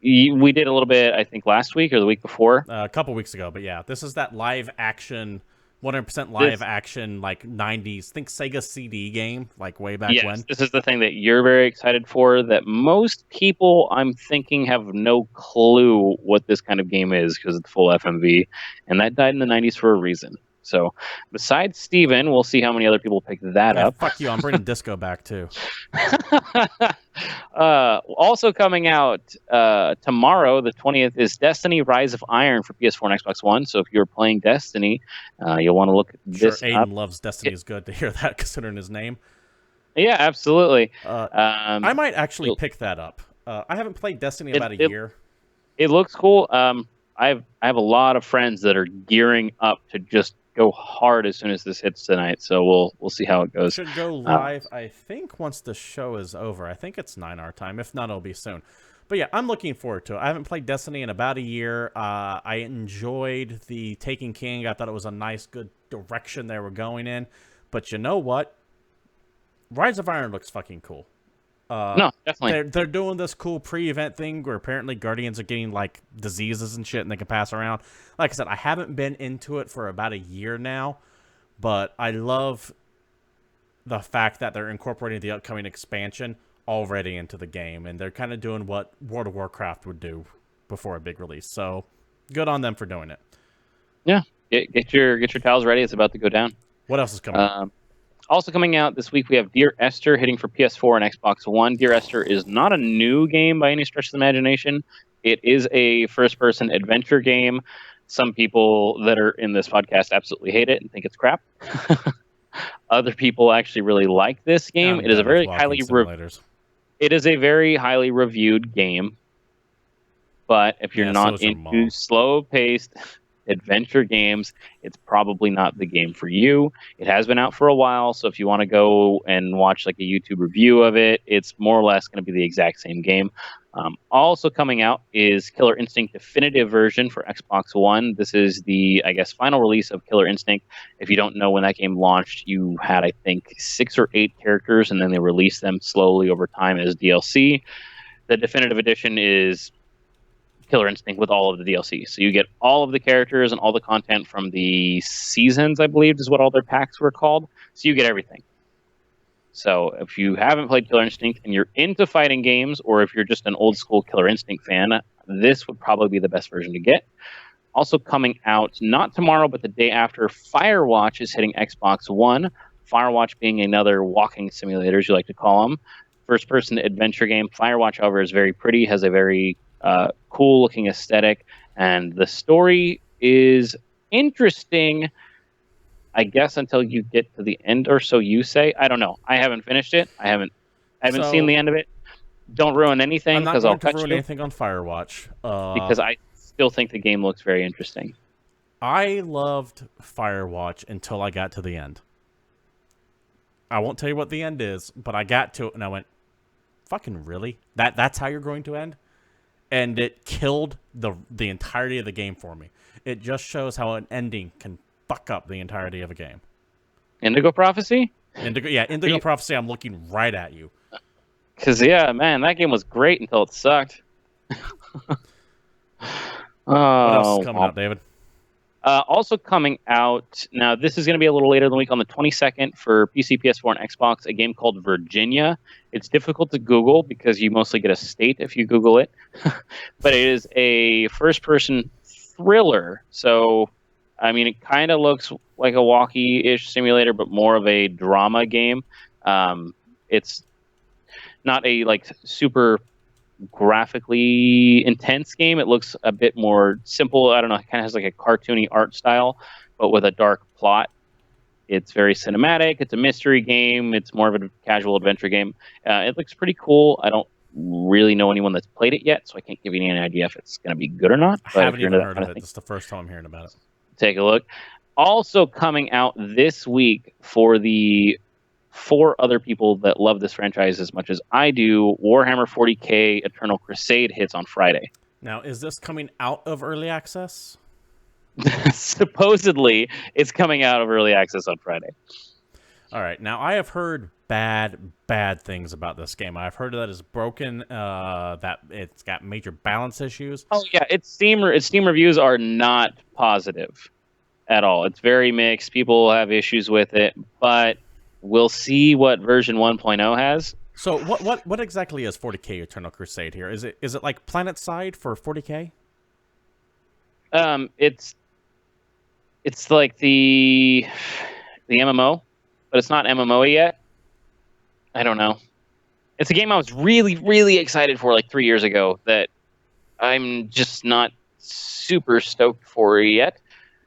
B: we did a little bit, I think, last week or the week before.
A: a couple weeks ago, but yeah, this is that live action, 100% live
B: This,
A: action, like 90s, think Sega CD game, like way back
B: yes,
A: when.
B: this is the thing that you're very excited for. That most people, I'm thinking, have no clue what this kind of game is because it's full FMV, and that died in the '90s for a reason. So, besides Steven, we'll see how many other people pick that
A: Yeah,
B: up.
A: fuck you, I'm bringing disco back too.
B: Also coming out tomorrow, the 20th, is Destiny: Rise of Iron for PS4 and Xbox One. So if you're playing Destiny, you'll want to look
A: Sure,
B: this up.
A: Aiden Loves Destiny is good to hear that, considering his name.
B: Yeah, absolutely.
A: I might actually pick that up. I haven't played Destiny about a year.
B: It looks cool. I have a lot of friends that are gearing up to just go hard as soon as this hits tonight. So we'll see how it goes.
A: Should go live, I think, once the show is over. I think it's 9 our time. If not, it'll be soon. But yeah, I'm looking forward to it. I haven't played Destiny in about a year. I enjoyed the Taken King. I thought it was a nice, good direction they were going in. But you know what? Rise of Iron looks fucking cool.
B: No, definitely.
A: They're doing this cool pre-event thing where apparently Guardians are getting like diseases and shit and they can pass around. Like I said, I haven't been into it for about a year now, but I love the fact that they're incorporating the upcoming expansion already into the game, and they're kind of doing what World of Warcraft would do before a big release. So good on them for doing it.
B: Yeah, get your towels ready. It's about to go down.
A: What else is coming?
B: Also coming out this week, we have Dear Esther hitting for PS4 and Xbox One. Dear Esther is not a new game by any stretch of the imagination. It is a first-person adventure game. Some people that are in this podcast absolutely hate it and think it's crap. Other people actually really like this game. It is a very highly reviewed game. But if you're not into slow-paced adventure games, it's probably not the game for you. It has been out for a while, so if you want to go and watch like a YouTube review of it, it's more or less going to be the exact same game. Also coming out is Killer Instinct Definitive version for Xbox One. This is the, I guess, final release of Killer Instinct. If you don't know, when that game launched, you had, I think, 6 or 8 characters, and then they released them slowly over time as DLC. The Definitive Edition is Killer Instinct with all of the DLC. So you get all of the characters and all the content from the seasons, I believe is what all their packs were called. So you get everything. So if you haven't played Killer Instinct and you're into fighting games, or if you're just an old school Killer Instinct fan, this would probably be the best version to get. Also coming out, not tomorrow, but the day after, Firewatch is hitting Xbox One. Firewatch being another walking simulator, as you like to call them. First-person adventure game. Firewatch, however, is very pretty, has a very cool looking aesthetic, and the story is interesting, I guess, until you get to the end, or so you say. I don't know. I haven't finished it. I haven't seen the end of it. Don't ruin anything, because I'll cut you.
A: I'm not going to ruin anything on Firewatch.
B: Because I still think the game looks very interesting.
A: I loved Firewatch until I got to the end. I won't tell you what the end is, but I got to it and I went, fucking really? That's how you're going to end? and it killed the entirety of the game for me. It just shows how an ending can fuck up the entirety of a game.
B: Indigo Prophecy?
A: Indigo Prophecy, I'm looking right at you.
B: Because, yeah, man, that game was great until it sucked.
A: What else is coming out, David?
B: Also coming out, now this is going to be a little later in the week, on the 22nd for PC, PS4, and Xbox, a game called Virginia. It's difficult to Google because you mostly get a state if you Google it. But it is a first-person thriller. So, I mean, it kind of looks like a walkie-ish simulator, but more of a drama game. It's not a super graphically intense game. It looks a bit more simple. I don't know. It kind of has like a cartoony art style, but with a dark plot. It's very cinematic. It's a mystery game. It's more of a casual adventure game. It looks pretty cool. I don't really know anyone that's played it yet, so I can't give you any idea if it's going to be good or not.
A: I haven't even heard of it. It's the first time I'm hearing about it.
B: Take a look. Also coming out this week for the 4 other people that love this franchise as much as I do, Warhammer 40k Eternal Crusade hits on Friday.
A: Now, is this coming out of early access?
B: Supposedly, it's coming out of early access on Friday.
A: All right. Now, I have heard bad things about this game. I've heard that it's broken, that it's got major balance issues.
B: Oh, yeah. Its Steam reviews are not positive at all. It's very mixed. People have issues with it, but we'll see what version 1.0 has.
A: So what exactly is 40k Eternal Crusade here? Is it like PlanetSide for 40k?
B: It's like the MMO, but it's not MMO yet. I don't know. It's a game I was really, really excited for like 3 years ago that I'm just not super stoked for yet.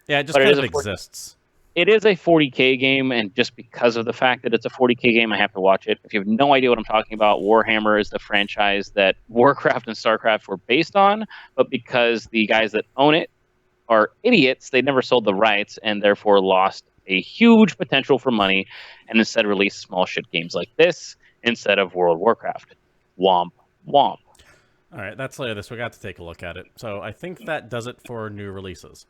A: Yeah, it just kind of exists.
B: It is a 40k game, and just because of the fact that it's a 40k game, I have to watch it. If you have no idea what I'm talking about, Warhammer is the franchise that Warcraft and StarCraft were based on, but because the guys that own it are idiots, they never sold the rights and therefore lost a huge potential for money, and instead released small shit games like this instead of World of Warcraft. Womp womp.
A: All right, that's later this. We got to take a look at it. So I think that does it for new releases.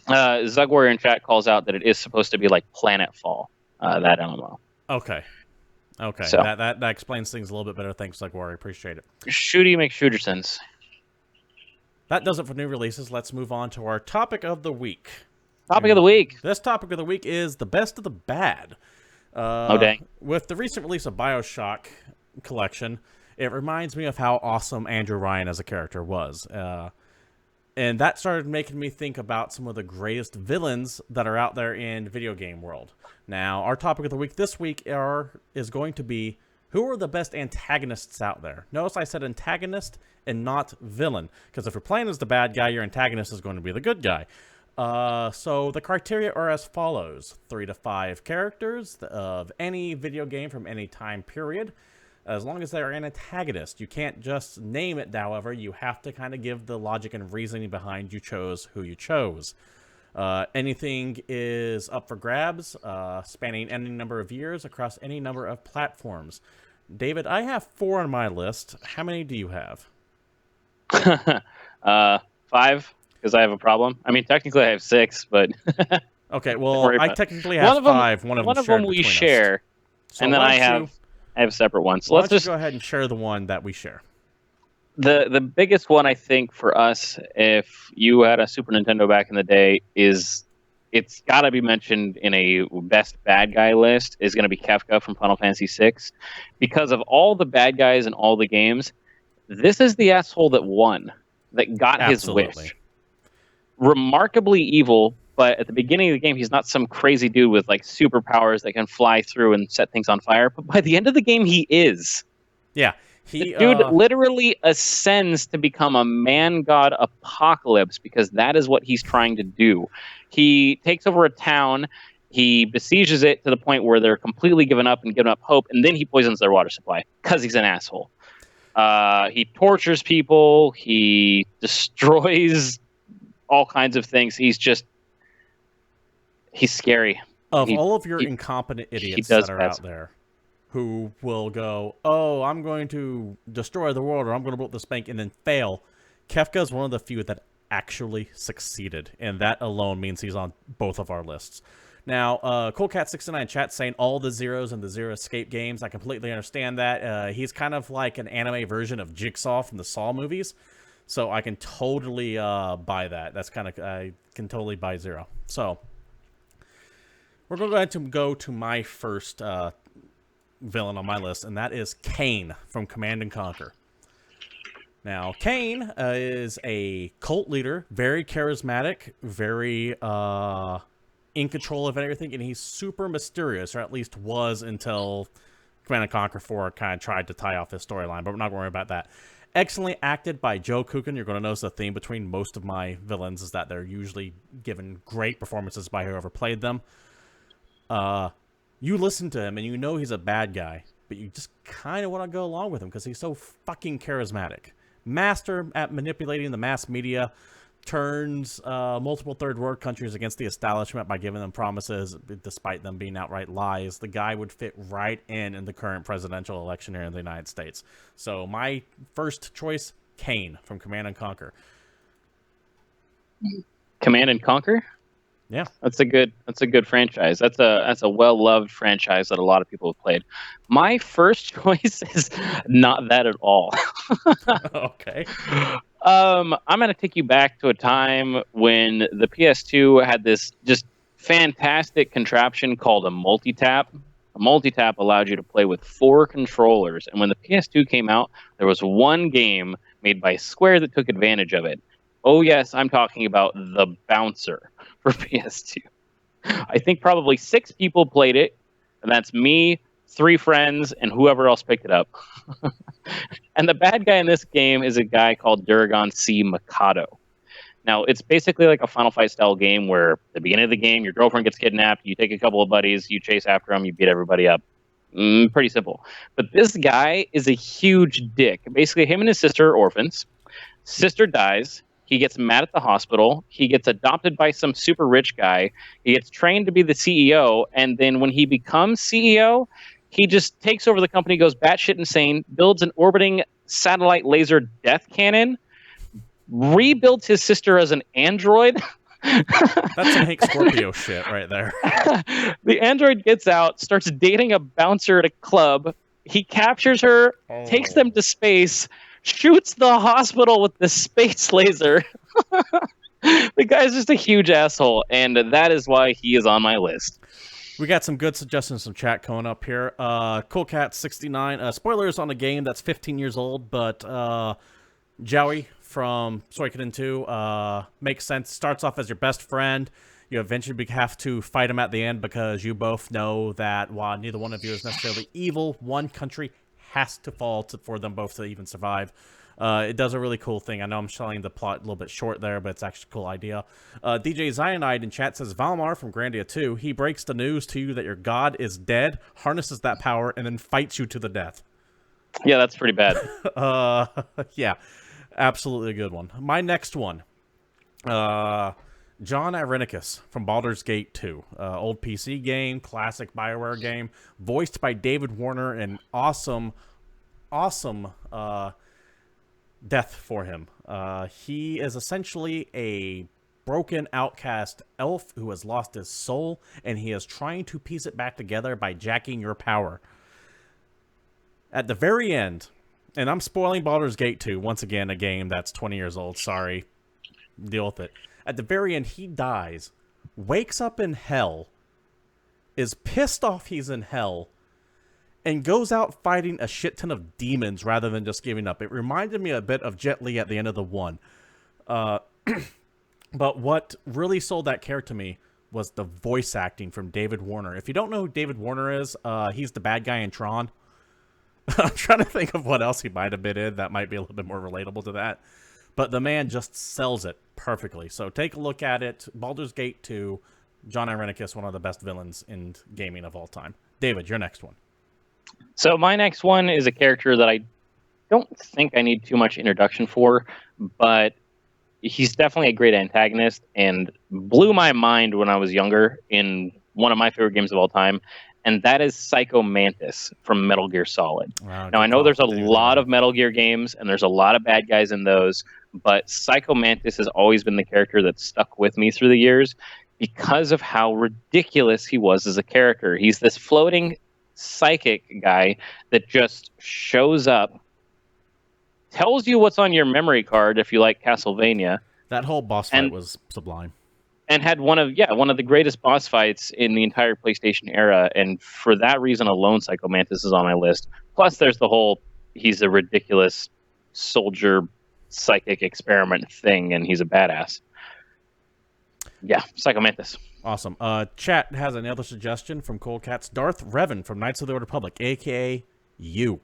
B: Zug Warrior in chat calls out that it is supposed to be like Planetfall, that MMO.
A: Okay. So, that explains things a little bit better. Thanks, Zug Warrior. Appreciate it.
B: Shooty McShootersons.
A: That does it for new releases. Let's move on to our topic of the week.
B: Topic of the week.
A: This topic of the week is the best of the bad.
B: Oh, dang.
A: With the recent release of Bioshock Collection, it reminds me of how awesome Andrew Ryan as a character was. And that started making me think about some of the greatest villains that are out there in video game world. Now, our topic of the week this week is going to be, who are the best antagonists out there? Notice I said antagonist and not villain, because if you're playing as the bad guy, your antagonist is going to be the good guy. So the criteria are as follows: 3 to 5 characters of any video game from any time period, as long as they're an antagonist. You can't just name it, however. You have to kind of give the logic and reasoning behind you chose who you chose. Anything is up for grabs, spanning any number of years across any number of platforms. David, I have 4 on my list. How many do you have?
B: 5, because I have a problem. I mean, technically I have 6, but...
A: Okay, well, I technically have 5. One of them we share.
B: So and then I have separate ones. So
A: let's just go ahead and share the one that we share.
B: The biggest one, I think, for us, if you had a Super Nintendo back in the day, is it's got to be mentioned in a best bad guy list, is going to be Kefka from Final Fantasy VI. Because of all the bad guys in all the games, this is the asshole that won, that got his wish. Remarkably evil, but at the beginning of the game, he's not some crazy dude with like superpowers that can fly through and set things on fire. But by the end of the game, he is.
A: Yeah.
B: The dude literally ascends to become a man god apocalypse because that is what he's trying to do. He takes over a town, he besieges it to the point where they're completely given up and given up hope, and then he poisons their water supply because he's an asshole. He tortures people, he destroys all kinds of things. He's scary.
A: Of all of your incompetent idiots that are out there who will go, oh, I'm going to destroy the world, or I'm going to blow up this bank, and then fail, Kefka is one of the few that actually succeeded, and that alone means he's on both of our lists. Now, CoolCat69 chat saying all the Zeros and the Zero Escape games. I completely understand that. He's kind of like an anime version of Jigsaw from the Saw movies, so I can totally buy that. I can totally buy Zero. So we're going to go to my first villain on my list, and that is Kane from Command and Conquer. Now, Kane is a cult leader, very charismatic, very in control of everything, and he's super mysterious, or at least was until Command & Conquer 4 kind of tried to tie off his storyline, but we're not going to worry about that. Excellently acted by Joe Kukin. You're going to notice the theme between most of my villains is that they're usually given great performances by whoever played them. You listen to him, and you know he's a bad guy, but you just kind of want to go along with him because he's so fucking charismatic. Master at manipulating the mass media, turns multiple third world countries against the establishment by giving them promises despite them being outright lies. The guy would fit right in the current presidential election here in the United States. So my first choice, Kane from Command and Conquer.
B: Command and Conquer?
A: Yeah.
B: That's a good franchise. That's a well-loved franchise that a lot of people have played. My first choice is not that at all.
A: Okay.
B: I'm going to take you back to a time when the PS2 had this just fantastic contraption called a multi-tap. A multi-tap allowed you to play with 4 controllers, and when the PS2 came out, there was one game made by Square that took advantage of it. Oh yes, I'm talking about The Bouncer for PS2. I think probably 6 people played it, and that's me, 3 friends, and whoever else picked it up. And the bad guy in this game is a guy called Duragon C. Mikado. Now, it's basically like a Final Fight style game where at the beginning of the game, your girlfriend gets kidnapped, you take a couple of buddies, you chase after them, you beat everybody up. Pretty simple. But this guy is a huge dick. Basically, him and his sister are orphans. Sister dies. He gets mad at the hospital. He gets adopted by some super rich guy. He gets trained to be the CEO. And then when he becomes CEO, he just takes over the company, goes batshit insane, builds an orbiting satellite laser death cannon, rebuilds his sister as an android.
A: That's some Hank Scorpio shit right there.
B: The android gets out, starts dating a bouncer at a club. He captures her, takes them to space, shoots the hospital with the space laser. The guy's just a huge asshole, and that is why he is on my list.
A: We got some good suggestions from chat coming up here. CoolCat69. Spoilers on a game that's 15 years old, but Joey from Suikoden 2 makes sense. Starts off as your best friend. You eventually have to fight him at the end because you both know that while neither one of you is necessarily evil, one country has to fall for them both to even survive. It does a really cool thing. I know I'm selling the plot a little bit short there, but it's actually a cool idea. DJ Zionide in chat says, Valmar from Grandia 2, he breaks the news to you that your god is dead, harnesses that power, and then fights you to the death.
B: Yeah, that's pretty bad.
A: Yeah, absolutely a good one. My next one, John Irenicus from Baldur's Gate 2. Old PC game, classic BioWare game, voiced by David Warner, and awesome death for him. He is essentially a broken outcast elf who has lost his soul, and he is trying to piece it back together by jacking your power. At the very end, and I'm spoiling Baldur's Gate 2, once again, a game that's 20 years old, sorry, deal with it. At the very end, he dies, wakes up in hell, is pissed off he's in hell, and goes out fighting a shit ton of demons rather than just giving up. It reminded me a bit of Jet Li at the end of the 1. But what really sold that character to me was the voice acting from David Warner. If you don't know who David Warner is, he's the bad guy in Tron. I'm trying to think of what else he might have been in that might be a little bit more relatable to that. But the man just sells it perfectly. So take a look at it. Baldur's Gate 2, John Irenicus, one of the best villains in gaming of all time. David, your next one.
B: So my next one is a character that I don't think I need too much introduction for, but he's definitely a great antagonist and blew my mind when I was younger in one of my favorite games of all time, and that is Psycho Mantis from Metal Gear Solid.
A: Wow,
B: Now, I
A: good
B: know
A: call.
B: there's a
A: Didn't even think
B: lot
A: about
B: of Metal Gear games, and there's a lot of bad guys in those, but Psycho Mantis has always been the character that stuck with me through the years because of how ridiculous he was as a character. He's this floating psychic guy that just shows up, tells you what's on your memory card if you like Castlevania,
A: that whole boss fight was sublime.
B: and had one of the greatest boss fights in the entire PlayStation era. And for that reason alone, Psycho Mantis is on my list. Plus, there's the whole he's a ridiculous soldier psychic experiment thing, and he's a badass. Yeah, Psycho Mantis.
A: Awesome. Chat has another suggestion from Cold Cats. Darth Revan from Knights of the Old Republic, a.k.a. you.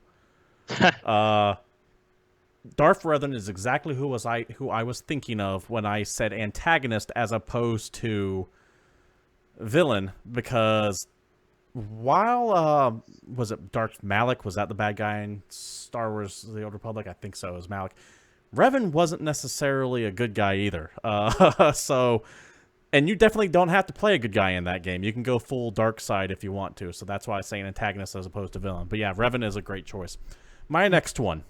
A: Darth Revan is exactly who I was thinking of when I said antagonist as opposed to villain, because while was it Darth Malak, was that the bad guy in Star Wars The Old Republic? I think so, it was Malak. Revan wasn't necessarily a good guy either. And you definitely don't have to play a good guy in that game. You can go full dark side if you want to, so that's why I say an antagonist as opposed to villain. But yeah, Revan is a great choice. My next one,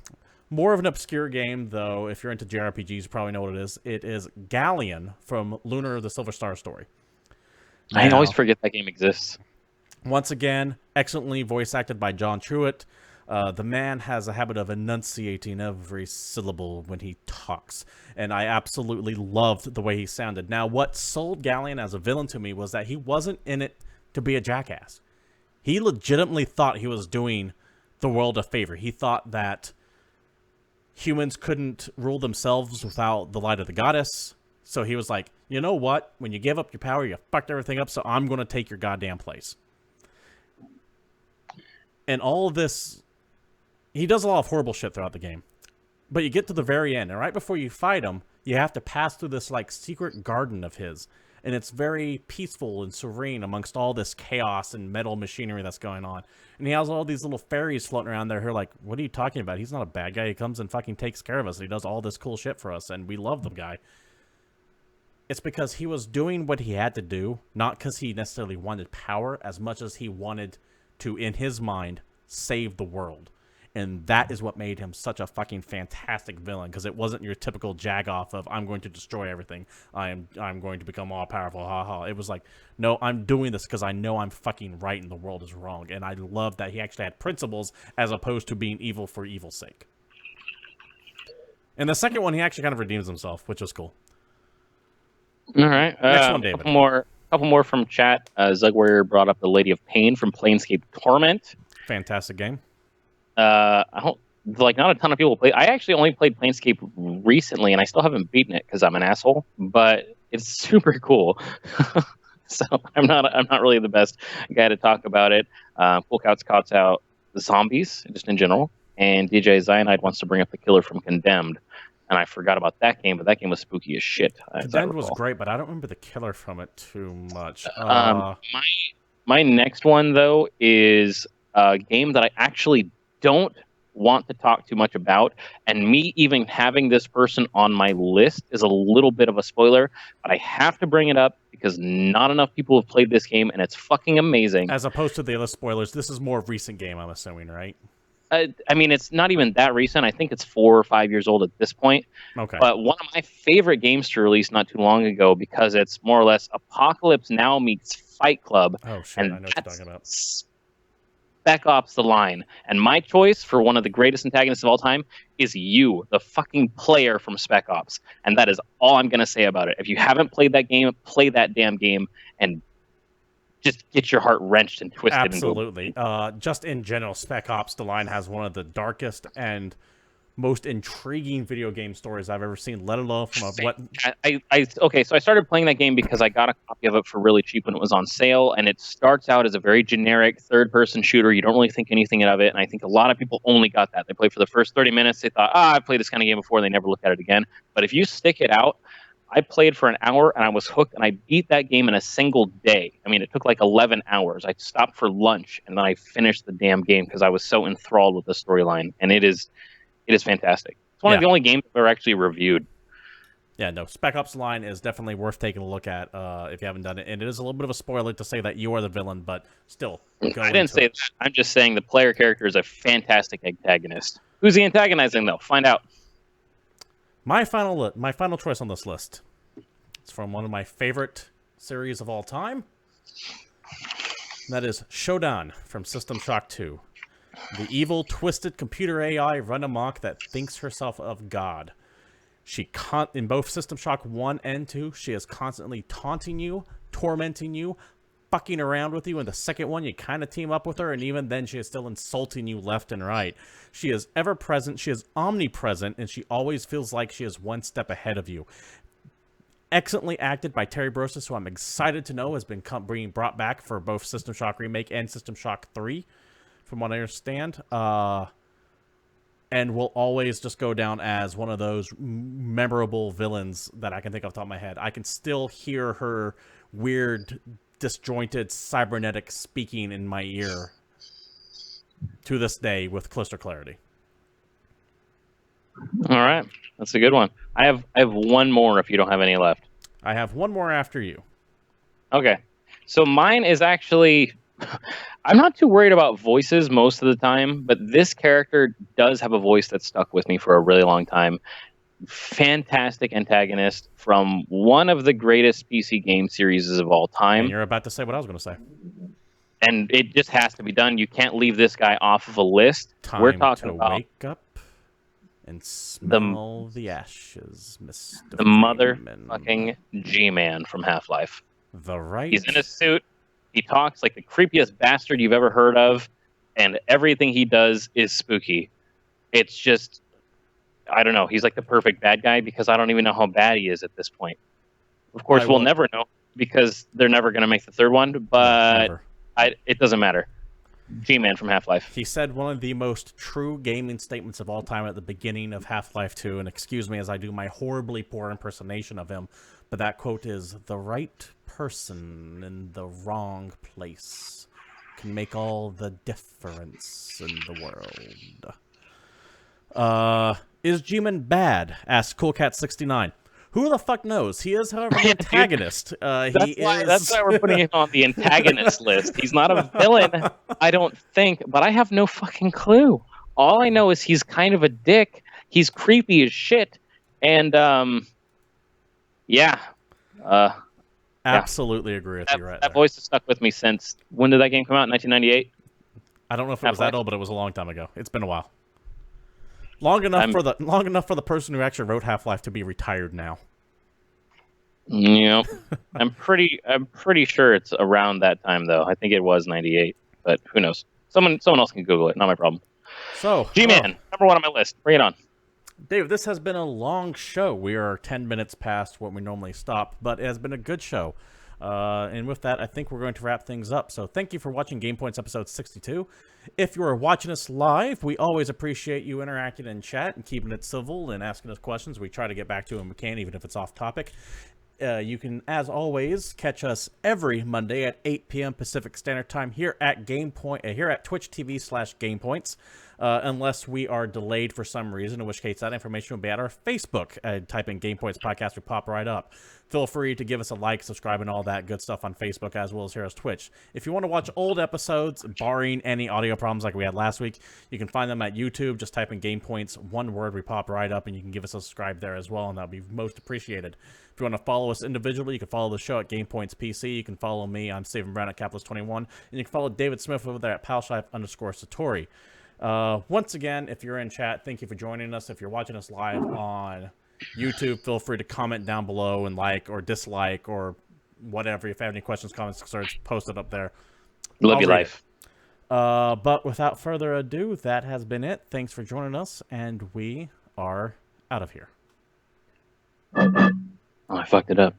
A: more of an obscure game, though. If you're into JRPGs, you probably know what it is. It is Galleon from Lunar the Silver Star Story. Now,
B: I always forget that game exists.
A: Once again, excellently voice acted by John Truitt. The man has a habit of enunciating every syllable when he talks, and I absolutely loved the way he sounded. Now, what sold Galleon as a villain to me was that he wasn't in it to be a jackass. He legitimately thought he was doing the world a favor. He thought that humans couldn't rule themselves without the light of the goddess. So he was like, you know what? When you give up your power, you fucked everything up, so I'm going to take your goddamn place. And all of this, he does a lot of horrible shit throughout the game. But you get to the very end, and right before you fight him, you have to pass through this, like, secret garden of his. And it's very peaceful and serene amongst all this chaos and metal machinery that's going on. And he has all these little fairies floating around there who are like, what are you talking about? He's not a bad guy. He comes and fucking takes care of us. And he does all this cool shit for us, and we love the guy. It's because he was doing what he had to do, not because he necessarily wanted power, as much as he wanted to, in his mind, save the world. And that is what made him such a fucking fantastic villain, because it wasn't your typical jag-off of, I'm going to destroy everything. I'm going to become all-powerful, ha-ha. It was like, no, I'm doing this because I know I'm fucking right and the world is wrong. And I love that he actually had principles as opposed to being evil for evil's sake. And the second one, he actually kind of redeems himself, which was cool.
B: All right.
A: Next one, David.
B: Couple more from chat. Zugware brought up the Lady of Pain from Planescape Torment.
A: Fantastic game.
B: I don't not a ton of people play. I actually only played Planescape recently, and I still haven't beaten it because I'm an asshole. But it's super cool. So I'm not really the best guy to talk about it. Cool Couts out the zombies just in general, and DJ Cyanide wants to bring up the killer from Condemned. And I forgot about that game, but that game was spooky as shit.
A: Condemned was great, but I don't remember the killer from it too much.
B: My next one, though, is a game that I actually don't want to talk too much about. And me even having this person on my list is a little bit of a spoiler, but I have to bring it up because not enough people have played this game, and it's fucking amazing.
A: As opposed to the other spoilers, this is more recent game, I'm assuming, right?
B: I mean, it's not even that recent. I think it's 4 or 5 years old at this point.
A: Okay.
B: But one of my favorite games to release not too long ago, because it's more or less Apocalypse Now meets Fight Club.
A: Oh, shit,
B: and
A: I know what you're talking about.
B: Spec Ops The Line. And my choice for one of the greatest antagonists of all time is you, the fucking player from Spec Ops. And that is all I'm going to say about it. If you haven't played that game, play that damn game and just get your heart wrenched and twisted.
A: Absolutely. Just in general, Spec Ops The Line has one of the darkest and most intriguing video game stories I've ever seen, let alone from
B: Okay, so I started playing that game because I got a copy of it for really cheap when it was on sale, and it starts out as a very generic third-person shooter. You don't really think anything of it, and I think a lot of people only got that. They played for the first 30 minutes, they thought, I've played this kind of game before, and they never looked at it again. But if you stick it out, I played for an hour, and I was hooked, and I beat that game in a single day. I mean, it took like 11 hours. I stopped for lunch, and then I finished the damn game because I was so enthralled with the storyline, and it is fantastic. It's one of the only games I've ever actually reviewed.
A: Yeah, no, Spec Ops Line is definitely worth taking a look at if you haven't done it. And it is a little bit of a spoiler to say that you are the villain, but still, go
B: I didn't
A: into
B: say
A: it.
B: that. I'm just saying the player character is a fantastic antagonist. Who's he antagonizing, though? Find out.
A: My final choice on this list is from one of my favorite series of all time. And that is Shodan from System Shock 2. The evil, twisted computer AI run amok that thinks herself of God. In both System Shock 1 and 2, she is constantly taunting you, tormenting you, fucking around with you. In the second one, you kind of team up with her, and even then, she is still insulting you left and right. She is ever present, she is omnipresent, and she always feels like she is one step ahead of you. Excellently acted by Terry Brosses, who I'm excited to know has been being brought back for both System Shock Remake and System Shock 3, from what I understand. And will always just go down as one of those memorable villains that I can think off the top of my head. I can still hear her weird, disjointed, cybernetic speaking in my ear to this day with crystal clarity.
B: All right, that's a good one. I have one more if you don't have any left.
A: I have one more after you.
B: Okay, so mine is actually... I'm not too worried about voices most of the time, but this character does have a voice that stuck with me for a really long time. Fantastic antagonist from one of the greatest PC game series of all time.
A: And you're about to say what I was going to say.
B: And it just has to be done. You can't leave this guy off of a list. We're talking about
A: wake up and smell the ashes, Mr.
B: The motherfucking G-Man from Half-Life. He's in a suit. He talks like the creepiest bastard you've ever heard of, and everything he does is spooky. It's just, I don't know. He's like the perfect bad guy because I don't even know how bad he is at this point. Of course, we'll never know because they're never going to make the third one, but it doesn't matter. G-Man from Half-Life.
A: He said one of the most true gaming statements of all time at the beginning of Half-Life 2, and excuse me as I do my horribly poor impersonation of him, but that quote is, "The right person in the wrong place can make all the difference in the world." Is G-Man bad? Asked CoolCat69. Who the fuck knows? He is, however, the antagonist.
B: That's why we're putting him on the antagonist list. He's not a villain, I don't think, but I have no fucking clue. All I know is he's kind of a dick. He's creepy as shit. And,
A: absolutely agree with you right
B: there. That voice has stuck with me since, when did that game come out? 1998?
A: I don't know if it was that old, but it was a long time ago. It's been a while. Long enough for the person who actually wrote Half-Life to be retired now.
B: Yeah, I'm pretty sure it's around that time though. I think it was 98, but who knows? Someone else can Google it. Not my problem.
A: So
B: G-Man, number one on my list. Bring it on.
A: Dave, this has been a long show. We are 10 minutes past what we normally stop, but it has been a good show. And with that, I think we're going to wrap things up. So thank you for watching GamePoints episode 62. If you are watching us live, we always appreciate you interacting in chat and keeping it civil and asking us questions. We try to get back to them when we can, even if it's off topic. You can, as always, catch us every Monday at 8 p.m. Pacific Standard Time here at Twitch TV/GamePoints. Unless we are delayed for some reason, in which case that information will be at our Facebook. Type in GamePoints Podcast, we pop right up. Feel free to give us a like, subscribe, and all that good stuff on Facebook, as well as here on Twitch. If you want to watch old episodes, barring any audio problems like we had last week, you can find them at YouTube. Just type in GamePoints, one word, we pop right up, and you can give us a subscribe there as well, and that would be most appreciated. If you want to follow us individually, you can follow the show at GamePoints PC. You can follow me, I'm Stephen Brown at Capitalist21, and you can follow David Smith over there at Palshlife_Satori. Once again, if you're in chat, thank you for joining us. If you're watching us live on YouTube, feel free to comment down below and like or dislike or whatever. If you have any questions, comments, concerns, post it up there.
B: Love your life.
A: But without further ado, that has been it. Thanks for joining us, and we are out of here.
B: Oh, I fucked it up.